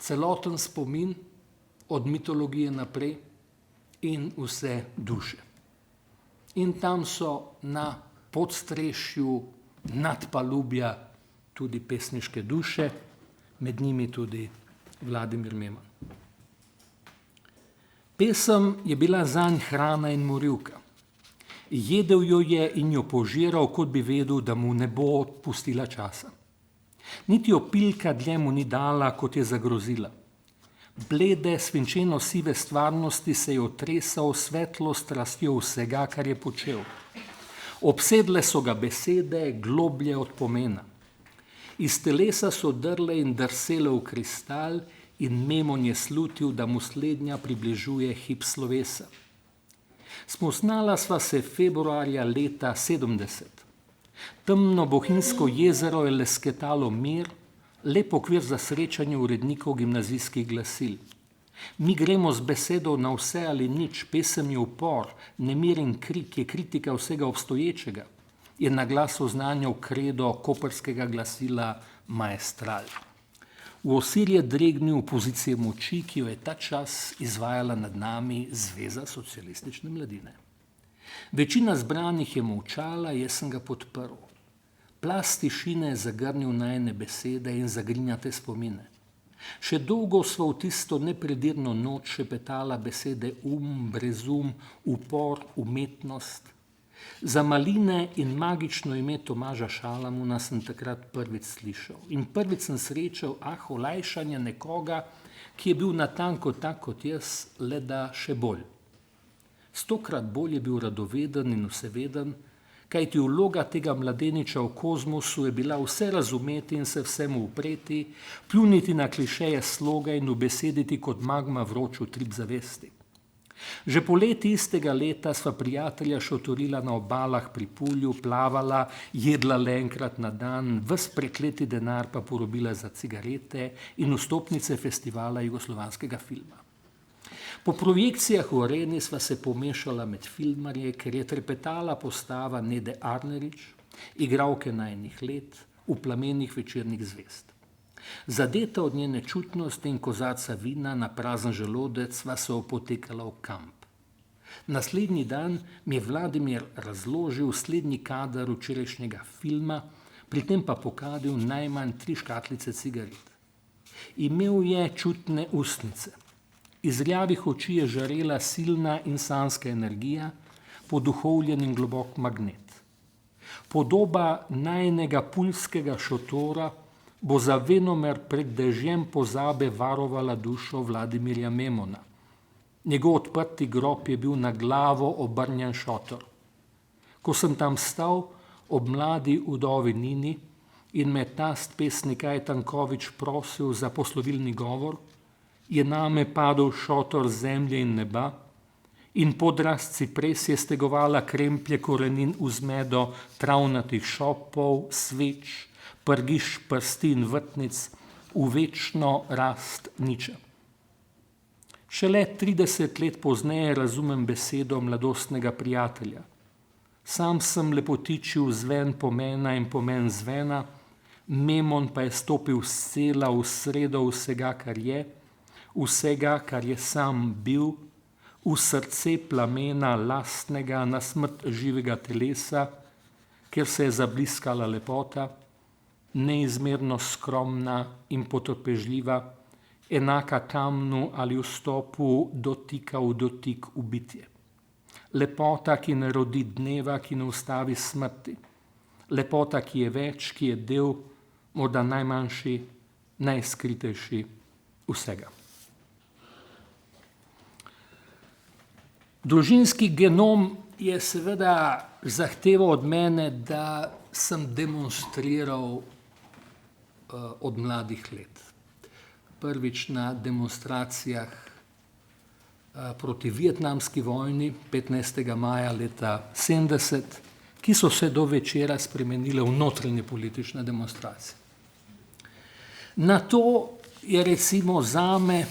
Celoten spomin od mitologije naprej in vse duše. In tam so na podstrešju nadpalubja tudi pesniške duše, med njimi tudi Vladimir Memanj. Pesem je bila zanj hrana in morilka. Jedel jo je in jo požiral, kot bi vedel, da mu ne bo odpustila časa. Niti opilka dlje mu ni dala, kot je zagrozila. Blede, svinčeno sive stvarnosti se je otresal svetlo strastjo vsega, kar je počel. Obsedle so ga besede, globlje od pomena. Iz telesa so drle in drsele v kristal in Memon je slutil, da mu slednja približuje hip slovesa. Spoznala sva se februarja leta 70. Temno bohinjsko jezero je lesketalo mir, lep okvir za srečanje urednikov gimnazijskih glasil. Mi gremo z besedo na vse ali nič, pesem je upor, nemir in krik je kritika vsega obstoječega, je na glas oznanjal kredo koprskega glasila Maestral. V osir je dregnil pozicije moči, ki jo je ta čas izvajala nad nami Zveza socialistične mladine. Večina zbranih je molčala, jaz sem ga podprl. Plast tišine je zagrnil najine besede in zagrinjate spomine. Še dolgo sva v tisto nepredirno noč šepetala besede brezum, upor, umetnost. Za maline in magično ime Tomaža Šalamuna sem takrat prvič slišal. In prvič sem srečal olajšanje nekoga, ki je bil natanko tak kot jaz, le da še bolj. 100-krat bolj je bil radoveden in vseveden, kajti vloga tega mladeniča v kozmosu je bila vse razumeti in se vsemu upreti, pljuniti na klišeje sloga in ubesediti kot magma vroč utrip zavesti. Že poleti istega leta sva prijatelja šotorila na obalah pri Pulju, plavala, jedla le enkrat na dan, ves prekleti denar pa porobila za cigarete in vstopnice festivala jugoslovanskega filma. Po projekcijah v Areni sva se pomešala med filmarje, ker je trepetala postava Nede Arnerič, igralke najinih let, v plamenih večernih zvezd. Zadeta od njene čutnosti in kozarca vina na prazen želodec sva se opotekala v kamp. Naslednji dan mi je Vladimir razložil slednji kader včerajšnjega filma, pri tem pa pokadil najmanj 3 škatlice cigaret. Imel je čutne ustnice. Iz rjavih oči je žarela silna in sanska energija, poduhovljen in globok magnet. Podoba najinega pulskega šotora bo za venomer pred dežjem pozabe varovala dušo Vladimirja Memona. Njegov odprti grob je bil na glavo obrnjen šotor. Ko sem tam stal ob mladi vdovi Nini in me tast pesnik Kaje Tanković prosil za poslovilni govor, je name padel šotor zemlje in neba in podrast cipres je stegovala kremplje korenin v zmedo travnatih šopov, sveč, prgiš, prsti in vrtnic v večno rast niča. Šele 30 let pozneje razumem besedo mladostnega prijatelja. Sam sem lepotičil zven pomena in pomen zvena, Memon pa je stopil s cela v sredo vsega, kar je sam bil, v srce plamena lastnega na smrt živega telesa, kjer se je zabliskala lepota, neizmerno skromna in potrpežljiva, enaka kamnu ali vstopu dotika v dotik v bitje. Lepota, ki ne rodi dneva, ki ne ustavi smrti. Lepota, ki je več, ki je del, morda najmanjši, najskritejši vsega. Družinski genom je seveda zahteval od mene, da sem demonstriral od mladih let. Prvič na demonstracijah proti vietnamski vojni 15. maja leta 70, ki so se do večera spremenile v notranje politične demonstracije. Na to je recimo zame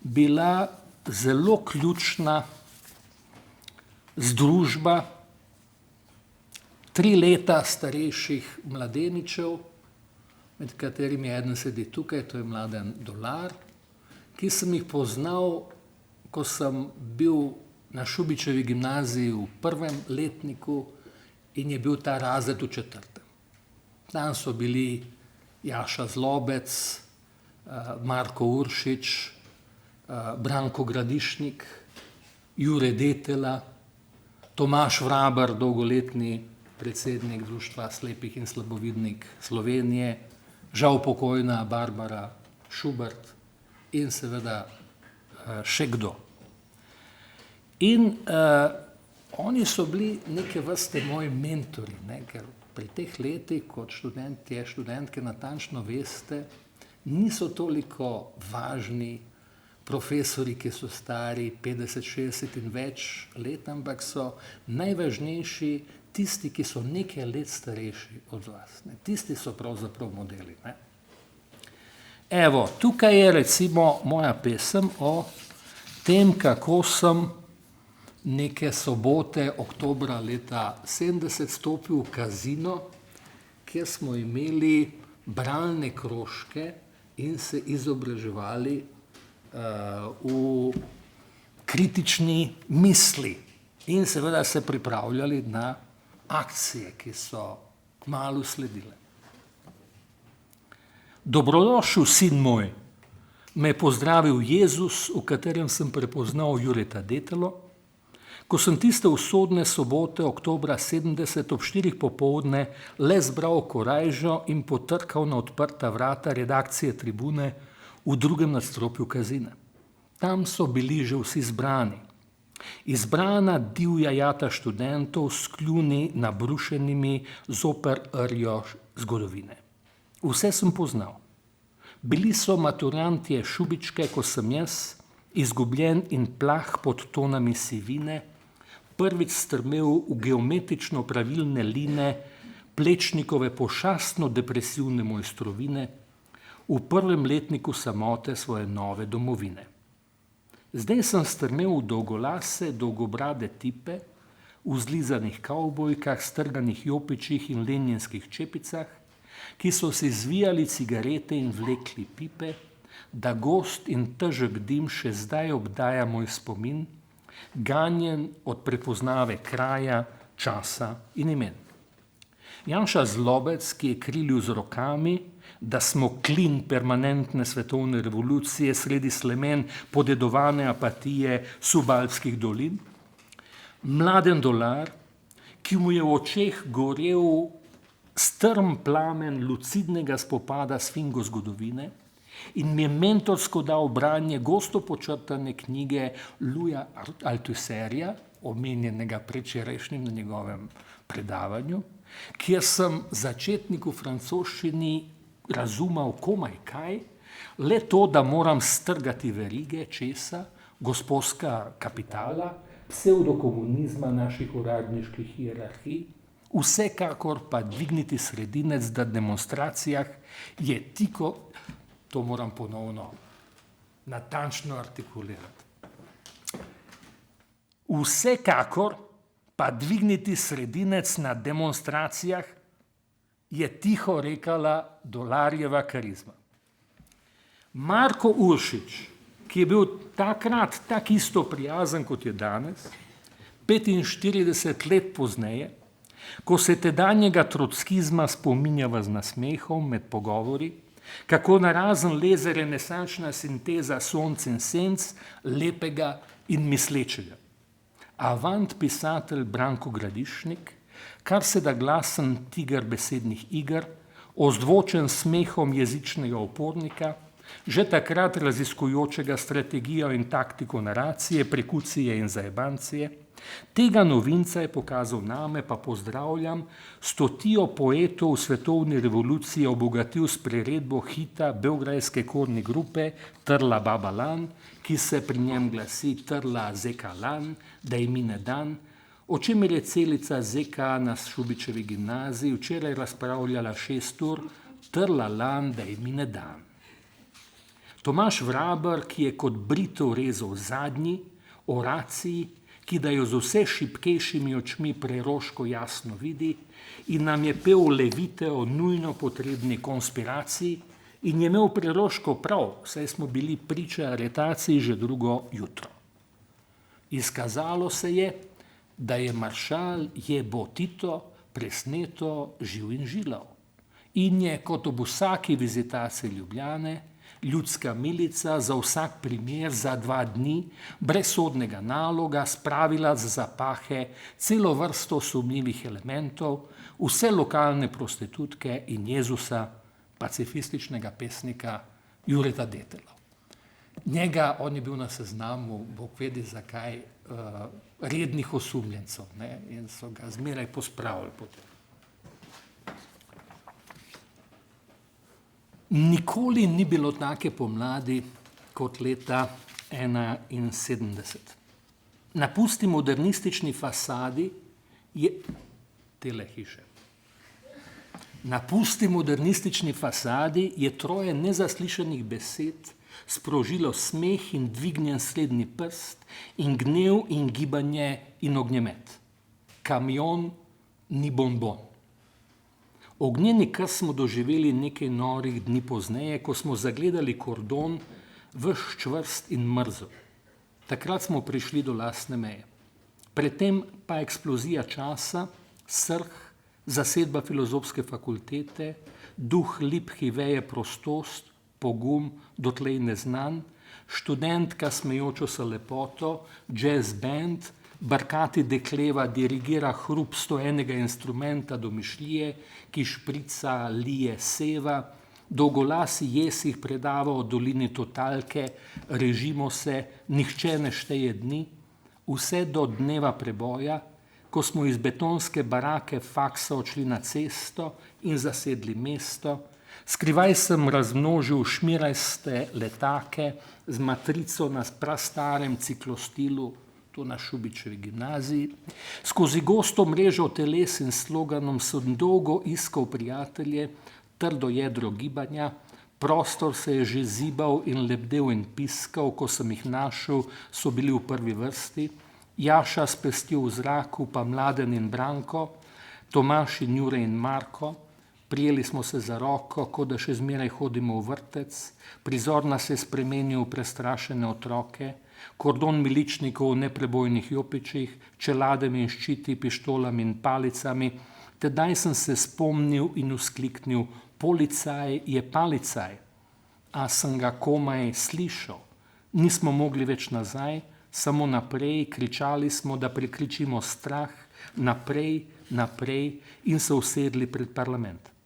bila zelo ključna združba 3 leta starejših mladeničev, med katerimi eden sedi tukaj, to je Mladen Dolar, ki sem jih poznal, ko sem bil na Šubičevi gimnaziji v 1. letniku in je bil ta razred v 4. Tam so bili Jaša Zlobec, Marko Uršič, Branko Gradišnik, Jure Detela, Tomaž Vraber, dolgoletni predsednik Društva slepih in slabovidnih Slovenije, žal pokojna Barbara Šubert in seveda še kdo. In oni so bili neke vrste moji mentori, ker pri teh letih kot študentke natančno veste, niso toliko važni profesori, ki so stari 50, 60 in več let, ampak so najvažnejši tisti, ki so nekaj let starejši od vas. Tisti so pravzaprav modeli. Evo, tukaj je recimo moja pesem o tem, kako sem neke sobote, oktobra leta 70 stopil v Kazino, kjer smo imeli bralne krožke in se izobraževali v kritični misli in seveda se pripravljali na akcije, ki so kmalu sledile. Dobrodošel, sin moj, me je pozdravil Jezus, v katerem sem prepoznal Jureta Detelo, ko sem tiste usodne sobote oktobra 70 ob 4 popoldne le zbral korajžo in potrkal na odprta vrata redakcije Tribune v 2. nadstropju Kazine. Tam so bili že vsi zbrani. Izbrana divja jata študentov s kljuni nabrušenimi zoper rjo zgodovine. Vse sem poznal. Bili so maturantje Šubičke, ko sem jaz, izgubljen in plah pod tonami sivine, prvič strmel v geometrično pravilne line Plečnikove pošastno depresivne mojstrovine, v 1. letniku samote svoje nove domovine. Zdaj sem strmel v dolgolase, dolgobrade tipe, v zlizanih kavbojkah, strganih jopičih in lenjinskih čepicah, ki so si zvijali cigarete in vlekli pipe, da gost in težek dim še zdaj obdaja moj spomin, ganjen od prepoznave kraja, časa in imen. Janša Zlobec, ki je krilil z rokami, da smo klin permanentne svetovne revolucije sredi slemen podedovane apatije subalpskih dolin. Mladen Dolar, ki mu je v očeh gorel strm plamen lucidnega spopada s fingo zgodovine in mi je mentorsko dal branje gosto počrtane knjige Louisa Althusserja, omenjenega predvčerajšnjim na njegovem predavanju, kjer sem začetnik v francoščini razumel komaj kaj, le to, da moram strgati verige česa, gospodska kapitala, psevdokomunizma naših uradniških hierarhij, vsekakor pa dvigniti sredinec, da demonstracijah je tiko, to moram ponovno natančno artikulirati. Vsekakor pa dvigniti sredinec na demonstracijah je tiho rekala Dolarjeva karizma. Marko Uršič, ki je bil takrat tak isto prijazen, kot je danes, 45 let pozneje, ko se tedanjega trotskizma spominjava z nasmehom med pogovori, kako narazen leze renesančna sinteza sonc in senc, lepega in mislečega. Avant pisatelj Branko Gradišnik, kar se da glasen tiger besednih iger, ozvočen smehom jezičnega opornika, že takrat raziskujočega strategijo in taktiko naracije, prekucije in zajebancije, tega novinca je pokazal name, pa pozdravljam, stotijo poetov v svetovni revoluciji obogatil s priredbo hita beograjske korni grupe Trla baba lan, ki se pri njem glasi Trla zeka lan, da ji mine dan, o čemer je celica zeka na Šubičevi gimnaziji včeraj razpravljala 6 ur, Trla lan, da ji mine dan. Tomaž Vraber, ki je kot britev rezal zadnji, oraciji, ki da jo z vse šibkejšimi očmi preroško jasno vidi in nam je pel levite o nujno potrebni konspiraciji in je imel preroško prav, saj smo bili priča aretaciji že drugo jutro. Izkazalo se je, da je maršal Jebo Tito presneto živ in žilav in je kot ob vsaki vizitaciji Ljubljane ljudska milica za vsak primer za 2 dni brez sodnega naloga spravila z zapahe celo vrsto sumljivih elementov, vse lokalne prostitutke in Jezusa, pacifističnega pesnika Jureta Detela. Njega, on je bil na seznamu, Bog vedi zakaj, rednih osumljencev, ne, in so ga zmeraj pospravili potem. Nikoli ni bilo take pomladi kot leta 1971. Na pusti modernistični fasadi je tele hiše. Na pusti modernistični fasadi je troje nezaslišanih besed sprožilo smeh in dvignjen srednji prst in gnev in gibanje in ognjemet. Kamion ni bonbon. Ognjeni krst smo doživeli nekaj norih dni pozneje, ko smo zagledali kordon ves čvrst in mrzel. Takrat smo prišli do lastne meje. Predtem pa eksplozija časa, srh, zasedba filozofske fakultete, duh liphi veje prostost, pogum, dotlej neznan, študentka smejočo se lepoto, jazz band, barkati dekleva dirigira hrup 101 instrumenta domišljije, ki šprica, lije, seva, dolgolasi jesih predava o dolini totalke, režimo se, nihče ne šteje dni, vse do dneva preboja, ko smo iz betonske barake faksa odšli na cesto in zasedli mesto, skrivaj sem razmnožil šmirajste letake z matrico na prastarem ciklostilu, to na Šubičevi gimnaziji. Skozi gosto mrežo teles in sloganom sem dolgo iskal prijatelje, trdo jedro gibanja, prostor se je že zibal in lebdel in piskal, ko sem jih našel, so bili v prvi vrsti, Jaša s pestjo v zraku, pa Mladen in Branko, Tomaž in Jure in Marko, prijeli smo se za roko, kot da še zmeraj hodimo v vrtec, prizor nas je spremenil v prestrašene otroke, kordon miličnikov v neprebojnih jopičih, čeladami in ščiti, pištolami in palicami. Tedaj sem se spomnil in vzkliknil, policaj je palicaj, a sem ga komaj slišal. Nismo mogli več nazaj, samo naprej, kričali smo, da prekričimo strah, naprej, naprej in se usedli pred parlament.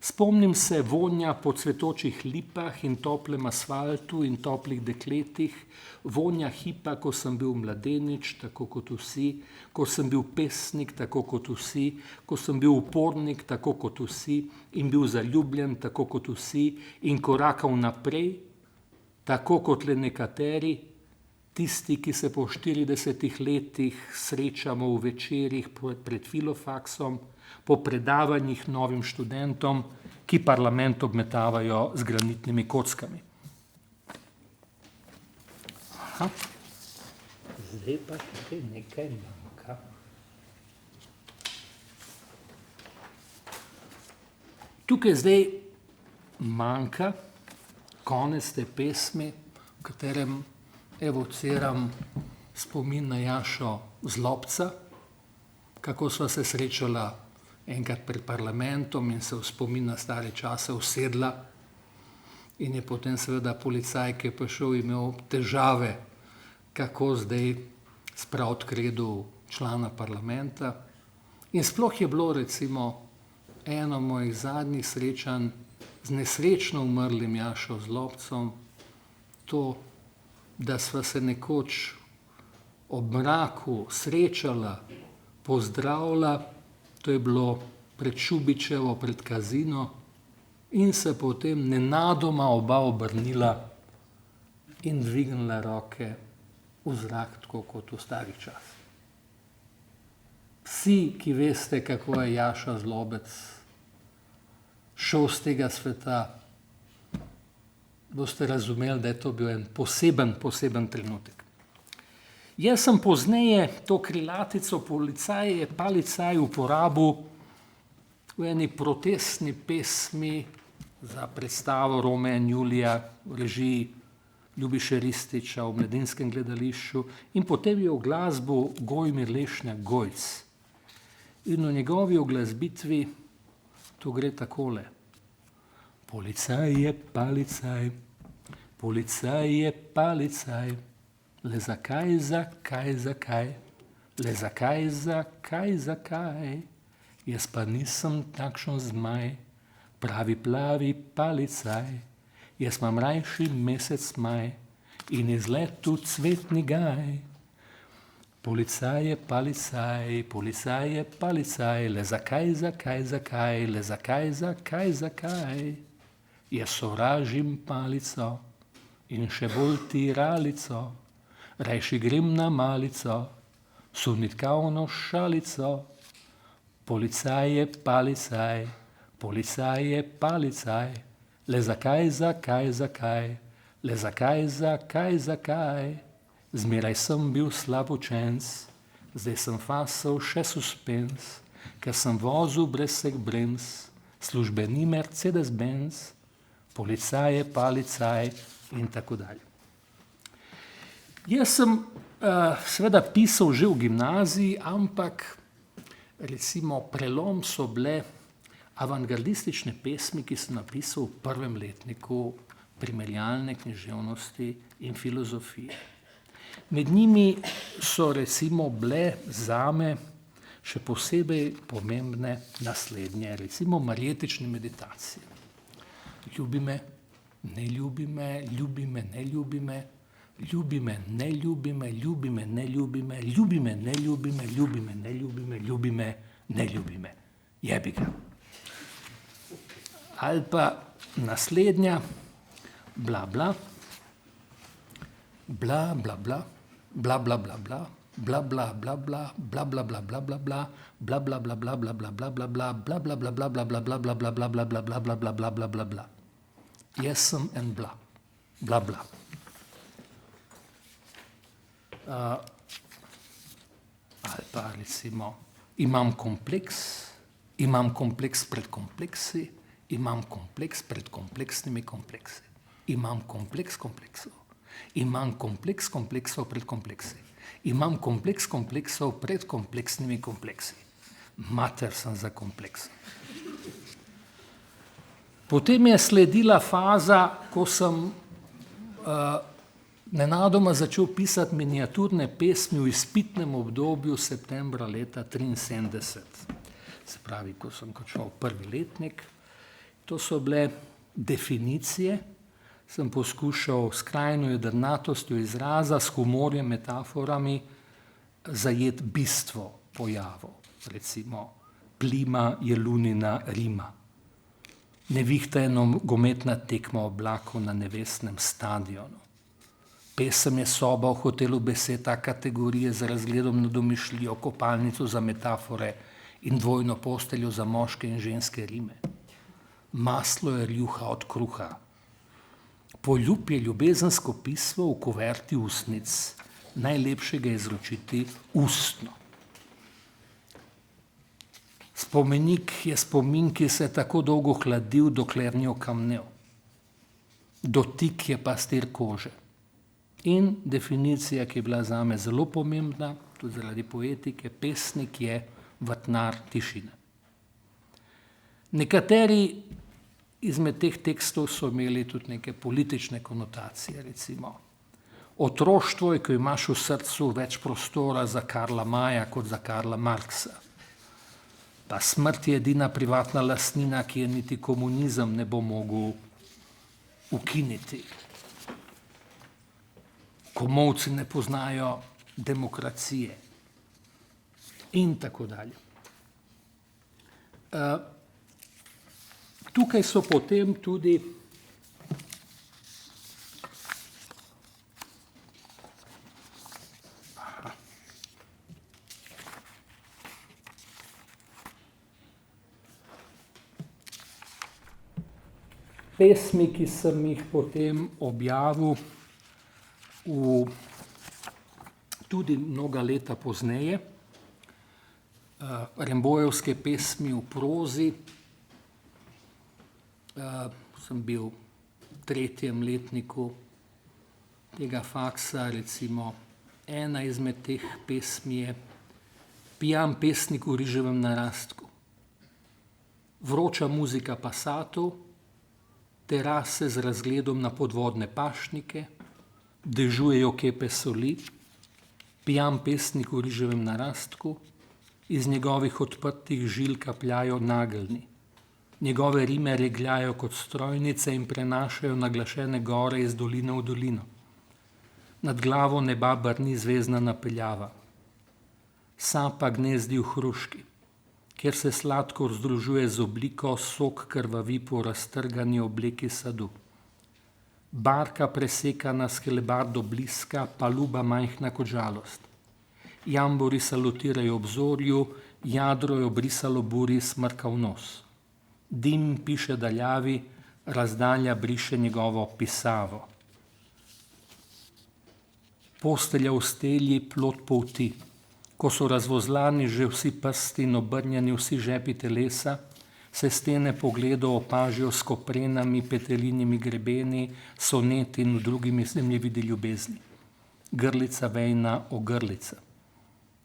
Spomnim se vonja po cvetočih lipah in toplem asfaltu in toplih dekletih, vonja hipa, ko sem bil mladenič, tako kot vsi, ko sem bil pesnik, tako kot vsi, ko sem bil upornik, tako kot vsi in bil zaljubljen, tako kot vsi in korakal naprej, tako kot le nekateri, tisti, ki se po 40 letih srečamo v večerih pred filofaksom, po predavanjih novim študentom, ki parlament obmetavajo z granitnimi kockami. Aha. Zdaj pa tukaj nekaj manjka. Tukaj zdaj manjka konec te pesmi, v katerem evociram spomin na Jašo Zlobca, kako sva se srečala enkrat pred parlamentom in se v spomin na stare čase usedla in je potem seveda policaj, ki je prišel, imel težave, kako zdaj spraviti k redu člana parlamenta. In sploh je bilo recimo eno mojih zadnjih srečanj z nesrečno umrlim Jašo Zlobcem, to, da sva se nekoč ob mraku srečala, pozdravila, to je bilo pred Šubičevo, pred Kazino, in se potem nenadoma oba obrnila in dvignila roke v zrak, tako kot v starih časih. Vsi, ki veste, kako je Jaša Zlobec šel z tega sveta, boste razumeli, da je to bil en poseben trenutek. Jaz sem pozneje to krilatico policaj je palicaj uporabil v eni protestni pesmi za predstavo Romea in Julija v režiji Ljubiše Rističa v Mladinskem gledališču in potem je v glasbu Gojmir Lešnjak Gojc. In v njegovi uglasbitvi to gre takole. Policaj je palicaj, policaj je palicaj, le zakaj, le zakaj, jaz pa nisem takšen zmaj, pravi plavi palicaj, jaz imam rajši mesec maj in izlet tu cvetni gaj. Policaj je palicaj, le zakaj, le zakaj, jaz sovražim palico in še bolj tiralico, rajši grem na malico, sunit kavno šalico. Policaj je palicaj, le zakaj, le zakaj, zmeraj sem bil slab učenc, zdaj sem fasal še suspens, ker sem vozil brez vseh brems, službeni Mercedes-Benz, policaj je palicaj in tako dalje. Jaz sem seveda pisal že v gimnaziji, ampak recimo prelom so bile avantgardistične pesmi, ki sem napisal v prvem letniku primerjalne književnosti in filozofije. Med njimi so recimo bile zame še posebej pomembne naslednje, recimo marjetične meditacije. Ljubi me, ne ljubi me, ljubi me, ne ljubi me, ljubi me, ne ljubi me, ljubi me, ne ljubi me, ljubi me, ne ljubi me, ljubi me, ne ljubi me, ljubi me, ne ljubi me, jebi ga. Ali pa naslednja, bla bla, bla bla bla, bla bla bla bla, bla bla bla bla, bla bla bla bla bla bla, bla bla bla bla bla bla bla bla bla, bla bla bla bla bla bla bla bla bla bla bla bla bla bla bla bla bla bla bla. Jaz sem en bla, bla bla. Ali pa recimo, imam kompleks pred kompleksi, imam kompleks pred kompleksnimi kompleksi, imam kompleks kompleksov, imam kompleks kompleksov pred kompleksi, imam kompleks kompleksov pred kompleksnimi kompleksi. Mater sem za kompleks. Potem je sledila faza, ko sem nenadoma začel pisati miniaturne pesmi v izpitnem obdobju septembra leta 1973. Se pravi, ko sem končal prvi letnik. To so bile definicije, sem poskušal s skrajno jedrnatostjo izraza, s humorjem, metaforami zajeti bistvo pojavov. Recimo, plima je lunina rima. Nevihta je nogometna tekma oblakov na nevestnem stadionu. Pesem je soba v hotelu besed A kategorije z razgledom na domišljijo, kopalnico za metafore in dvojno posteljo za moške in ženske rime. Maslo je rjuha od kruha. Poljub je ljubezensko pismo v kuverti ustnic. Najlepše ga je izročiti ustno. Spomenik je spomin, ki se je tako dolgo hladil, dokler ni okamnel. Dotik je pastir kože. In definicija, ki je bila zame zelo pomembna, tudi zaradi poetike, pesnik je vrtnar tišine. Nekateri izmed teh tekstov so imeli tudi neke politične konotacije, recimo. Otroštvo je, ko imaš v srcu več prostora za Karla Maja kot za Karla Marksa. Pa smrt je edina privatna lastnina, ki je niti komunizem ne bo mogel ukiniti. Komolci ne poznajo demokracije in tako dalje. Tukaj so potem tudi pesmi, ki sem jih potem objavil tudi mnoga leta pozneje. Rembojevske pesmi v prozi. Sem bil v 3. letniku tega faksa, recimo ena izmed teh pesmi je Pijan pesnik v riževem narastku. Vroča muzika pasatov, terase z razgledom na podvodne pašnike, dežujejo kepe soli, pijan pesnik v riževem narastku, iz njegovih odprtih žil kapljajo nageljni. Njegove rime regljajo kot strojnice in prenašajo naglašene gore iz doline v dolino. Nad glavo neba brni zvezdna napeljava. Sapa gnezdi v hruški, kjer se sladkor združuje z obliko, sok krvavi po raztrgani obleki sadu. Barka presekana s helebardo bliska, paluba majhna kot žalost. Jambori salutirajo obzorju, jadro je obrisalo buri smrka v nos. Dim piše daljavi, razdalja briše njegovo pisavo. Postelja v stelji, plot polti. Ko so razvozlani že vsi prsti in obrnjeni vsi žepi telesa, se stene pogledov opažijo s koprenami, petelinimi grebeni, soneti in drugimi zemljevidi ljubezni. Grlica vejna ogrlica.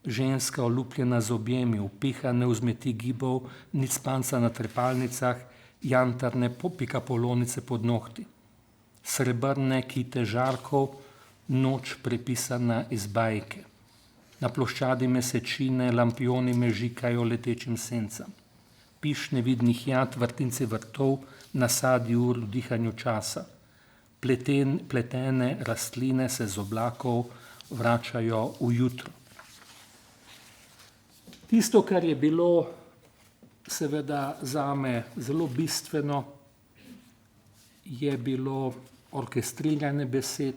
Ženska olupljena z objemi, upihane vzmeti gibov, nič spanca na trepalnicah, jantarne pikapolonice pod nohti. Srebrne kite žarkov, noč prepisana iz bajke. Na ploščadi mesečine lampioni mežikajo letečim sencam. Piš nevidnih jad, vrtinci vrtov, nasadi ur v dihanju časa. Pletene rastline se z oblakov vračajo v jutro. Tisto, kar je bilo seveda zame zelo bistveno, je bilo orkestriranje besed,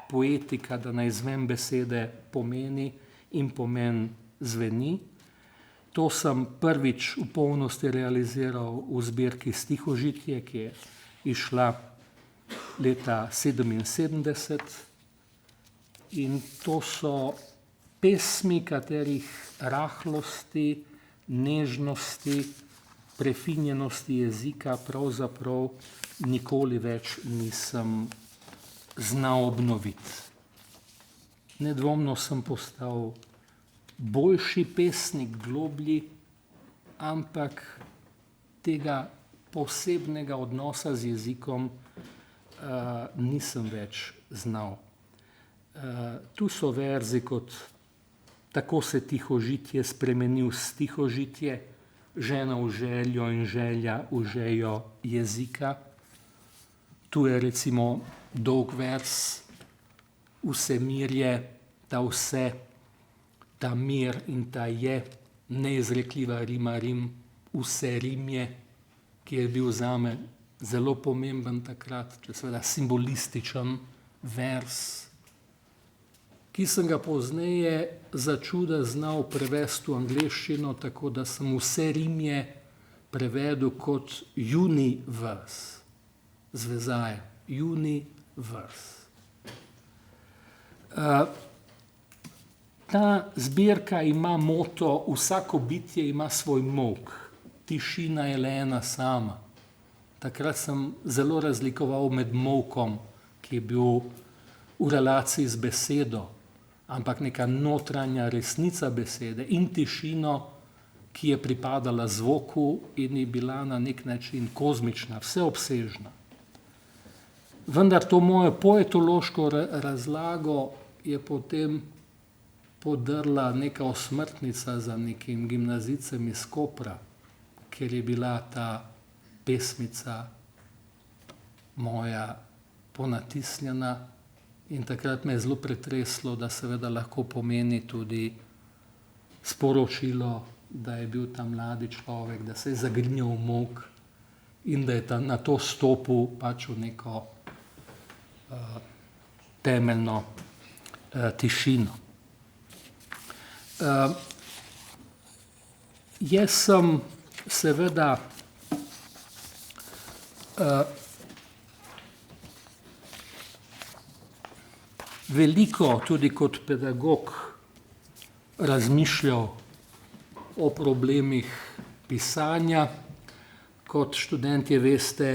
poetika, da naj izvem besede pomeni in pomen zveni. To sem prvič v polnosti realiziral v zbirki Stihožitje, ki je izšla leta 1977. In to so pesmi, katerih rahlosti, nežnosti, prefinjenosti jezika pravzaprav nikoli več nisem znal obnoviti. Nedvomno sem postal boljši pesnik, globlji, ampak tega posebnega odnosa z jezikom nisem več znal. Tu so verzi kot Tako se tihožitje spremeni v stihožitje, žena v željo in želja v željo jezika. Tu je recimo dolg vers, vse mirje, ta vse, ta mir in ta je, neizrekljiva rima rim, vse rimje, ki je bil zame zelo pomemben takrat, če seveda simbolističen vers, ki sem ga pozneje začuda znal prevesti v angleščino, tako da sem vse rimje prevedel kot universe, zvezaje, vers. Ta zbirka ima moto: vsako bitje ima svoj molk, tišina je le ena sama. Takrat sem zelo razlikoval med molkom, ki je bil v relaciji z besedo, ampak neka notranja resnica besede, in tišino, ki je pripadala zvoku in je bila na nek način kozmična, vseobsežna. Vendar to mojo poetološko razlago je potem podrla neka osmrtnica za nekim gimnazijcem iz Kopra, ker je bila ta pesmica moja ponatisnjena, in takrat me je zelo pretreslo, da seveda lahko pomeni tudi sporočilo, da je bil ta mladi človek, da se je zagrinjal v molk in da je na to stopil pač v neko temeljno tišino. Jaz sem seveda veliko tudi kot pedagog razmišljal o problemih pisanja. Kot študentje veste,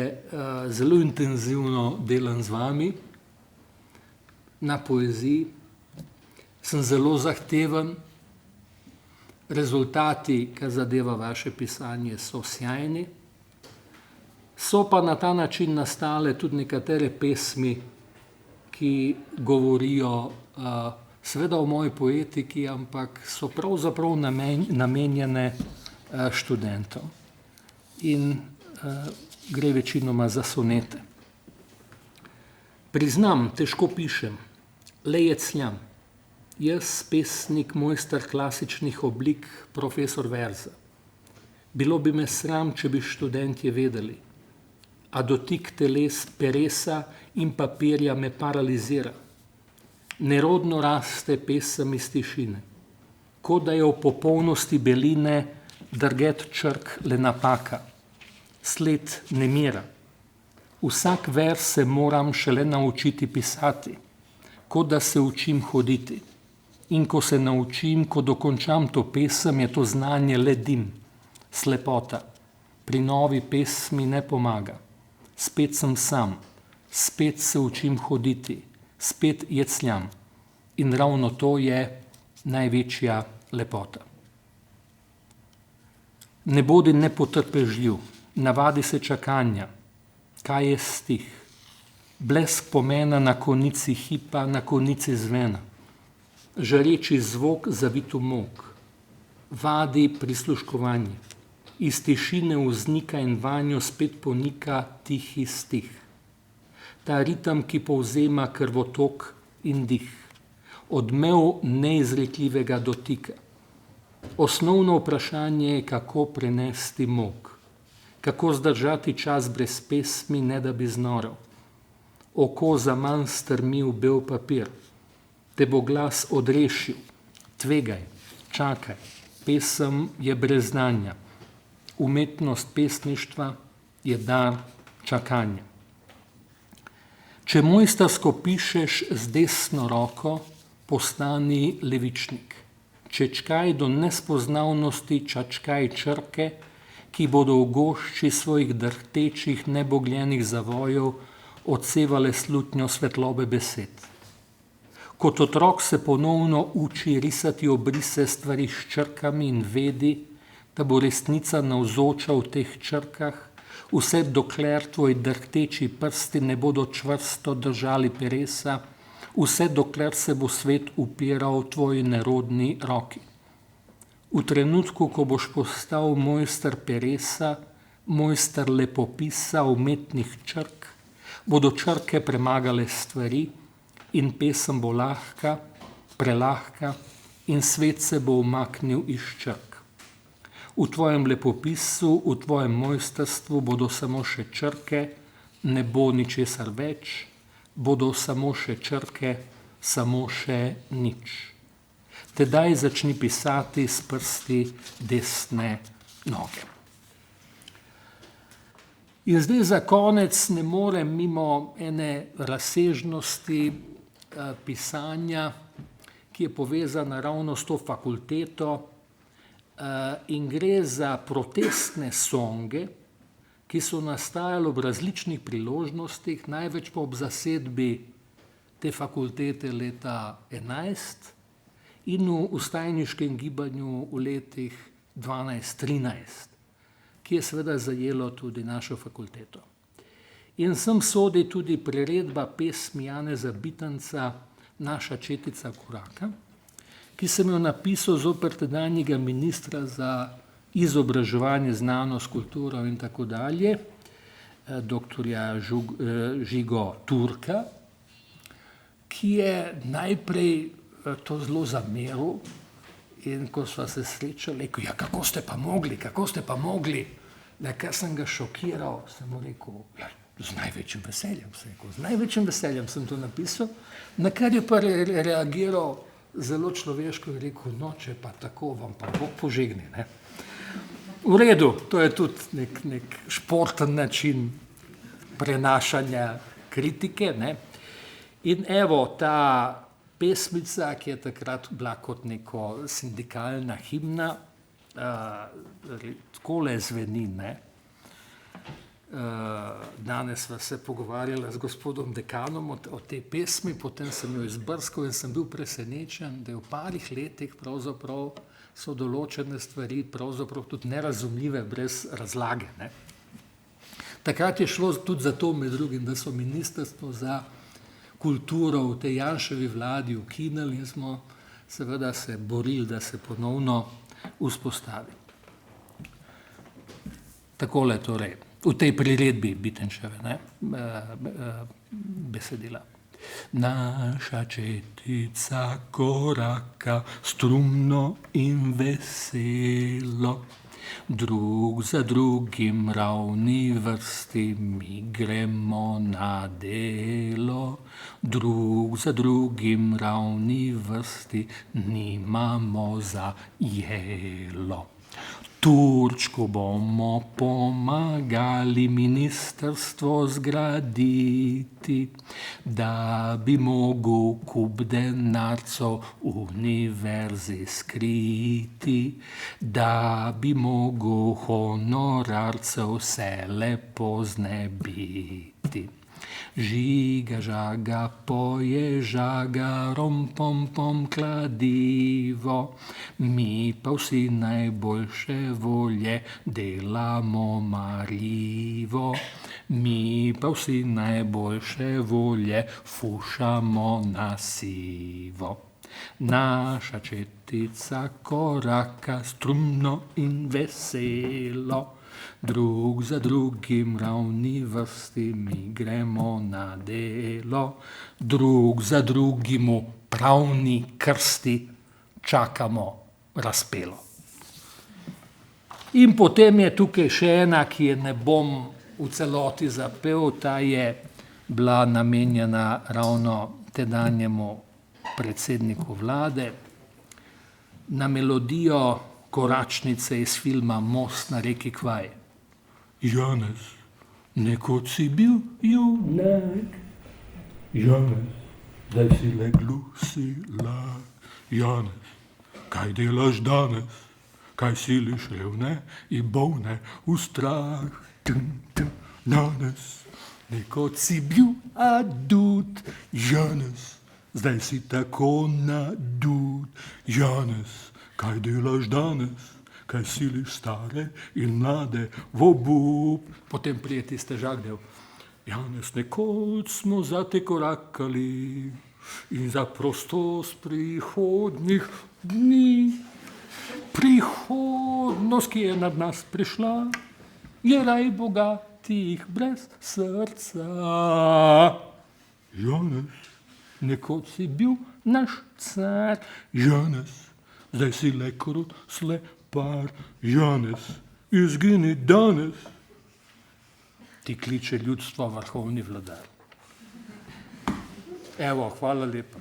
zelo intenzivno delam z vami na poeziji, sem zelo zahteven, rezultati, kar zadeva vaše pisanje, so sjajni. So pa na ta način nastale tudi nekatere pesmi, ki govorijo seveda o moji poetiki, ampak so pravzaprav namenjene študentom. In gre večinoma za sonete. Priznam, težko pišem, le jecljam. Jaz, pesnik, mojster klasičnih oblik, profesor verza. Bilo bi me sram, če bi študentje vedeli, a dotik teles peresa in papirja me paralizira. Nerodno raste pesem iz tišine, kot da je v popolnosti beline drget črk le napaka, sled nemira. Vsak vers se moram šele naučiti pisati, kot da se učim hoditi. In ko se naučim, ko dokončam to pesem, je to znanje le dim, slepota. Pri novi pesmi ne pomaga. Spet sem sam, spet se učim hoditi, spet jecljam. In ravno to je največja lepota. Ne bodi nepotrpežljiv, navadi se čakanja. Kaj je stih? Blesk pomena na konici hipa, na konici zvena. Žareči zvok, zavit v molk. Vadi prisluškovanje. Iz tišine vznika in vanjo spet ponika tihi stih. Ta ritem, ki povzema krvotok in dih. Odmev neizrekljivega dotika. Osnovno vprašanje je, kako prenesti molk. Kako zdržati čas brez pesmi, ne da bi znorel. Oko zaman strmi v bel papir. Te bo glas odrešil. Tvegaj, čakaj. Pesem je brez znanja. Umetnost pesništva je dar čakanja. Če mojstrsko pišeš z desno roko, postani levičnik. Čečkaj do nespoznavnosti, čačkaj črke, ki bodo v gošči svojih drhtečih nebogljenih zavojev odsevale slutnjo svetlobe besed. Kot otrok se ponovno uči risati obrise stvari s črkami in vedi, da bo resnica navzoča v teh črkah, vse dokler tvoji drhteči prsti ne bodo čvrsto držali peresa, vse dokler se bo svet upiral tvoji nerodni roki. V trenutku, ko boš postal mojster peresa, mojster lepopisa umetnih črk, bodo črke premagale stvari in pesem bo lahka, prelahka in svet se bo umaknil iz črk. V tvojem lepopisu, v tvojem mojstrstvu bodo samo še črke, ne bo ničesar več, bodo samo še črke, samo še nič. Tedaj začni pisati s prsti desne noge. In zdaj za konec ne morem mimo ene razsežnosti pisanja, ki je povezana ravno s to fakulteto, in gre za protestne songe, ki so nastajali ob različnih priložnostih, največ pa ob zasedbi te fakultete leta 11 in v vstajniškem gibanju v letih 12-13, ki je seveda zajelo tudi našo fakulteto. In sem sodi tudi priredba pesmi Janeza Bitanca Naša četica koraka, ki sem jo napisal zoper tedanjega ministra za izobraževanje, znanost, kulturo in tako dalje, doktorja Žigo Turka, ki je najprej to zelo zameril in ko sva se srečali, rekel, ja, kako ste pa mogli, kar sem ga šokiral, sem mu rekel, ja, z največjim veseljem sem to napisal, na kar je pa reagiral zelo človeško in rekel, no, če pa tako, vam pa Bog požegni, ne. V redu, to je tudi nek športen način prenašanja kritike, ne. In evo, ta pesmica, ki je takrat bila kot neko sindikalna himna, takole zveni, ne. Danes sva se pogovarjala z gospodom dekanom o tej pesmi, potem sem jo izbrskal in sem bil presenečen, da je v parih letih pravzaprav so določene stvari pravzaprav tudi nerazumljive brez razlage, ne. Takrat je šlo tudi za to, med drugim, da so ministrstvo za kulturo v tej Janševi vladi ukinili in smo seveda se borili, da se ponovno vzpostavi. Takole torej, v tej priredbi Bitenčeve, ne, besedila. Naša četica koraka strumno in veselo, drug za drugim ravni vrsti mi gremo na delo, drug za drugim ravni vrsti nimamo za jelo. Turčku bomo pomagali ministrstvo zgraditi, da bi mogel kup denarcev univerzi skriti, da bi mogel honorarcev vse lepo znebiti. Žiga, žaga, poje, žaga, rom, pom, pom, kladivo, mi pa vsi najboljše volje delamo marljivo, mi pa vsi najboljše volje fušamo na sivo. Naša četica koraka strumno in veselo, drug za drugim ravni vrsti mi gremo na delo, drug za drugim v pravni krsti čakamo razpelo. In potem je tukaj še ena, ki je ne bom v celoti zapel, ta je bila namenjena ravno tedanjemu predsedniku vlade, na melodijo koračnice iz filma Most na reki Kvaj. Janez, nekoč si bil junak, Janez, zdaj si le glusila. Janez, kaj delaš danes, kaj siliš revne in bolne v strah. Janez, nekoč si bil adut, Janez, zdaj si tako nadut. Janez, kaj delaš danes, kaj siliš stare in mlade v obup. Potem prije tiste žagdev. Janez, nekoč smo zate korakali in za prostost prihodnjih dni. Prihodnost, ki je nad nas prišla, je raj bogatih brez srca. Janez, nekoč si bil naš car. Janez, zdaj si le krut slepar. Janez, izgini danes. Ti kliče ljudstvo vrhovni vladar. Evo, hvala lepa.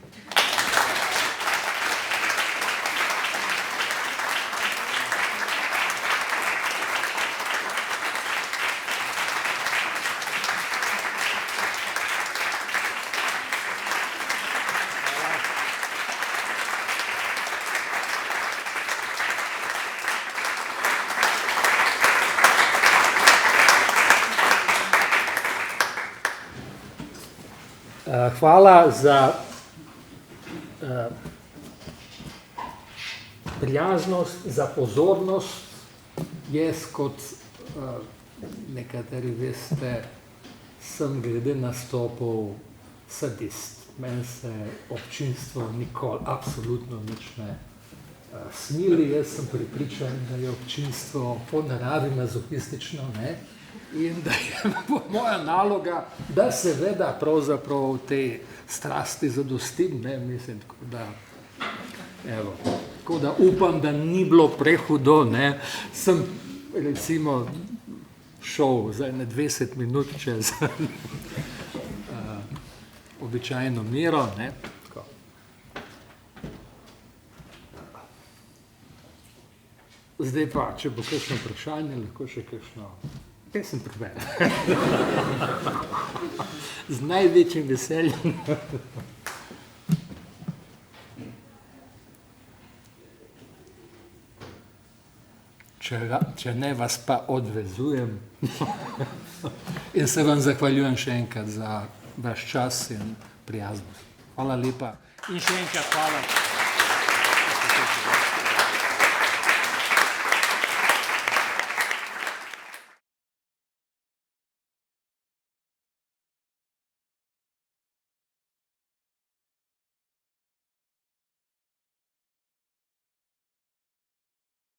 Hvala za prijaznost, za pozornost. Jaz, kot nekateri veste, sem glede nastopov sadist. Meni se občinstvo nikoli absolutno nič ne smili. Jaz sem prepričan, da je občinstvo po naravi mazohistično, ne? In da je moja naloga, da seveda pravzaprav te strasti zadostim, ne, mislim, tako da upam, da ni bilo prehudo, ne, sem recimo šel za 20 minut čez običajno mero, ne, tako. Zdaj pa, če bo kakšno vprašanje, lahko še kakšno pesem preberem. Z največjim veseljem. Če ne, vas pa odvezujem. In se vam zahvaljujem še enkrat za vaš čas in prijaznost. Hvala lepa. In še enkrat hvala.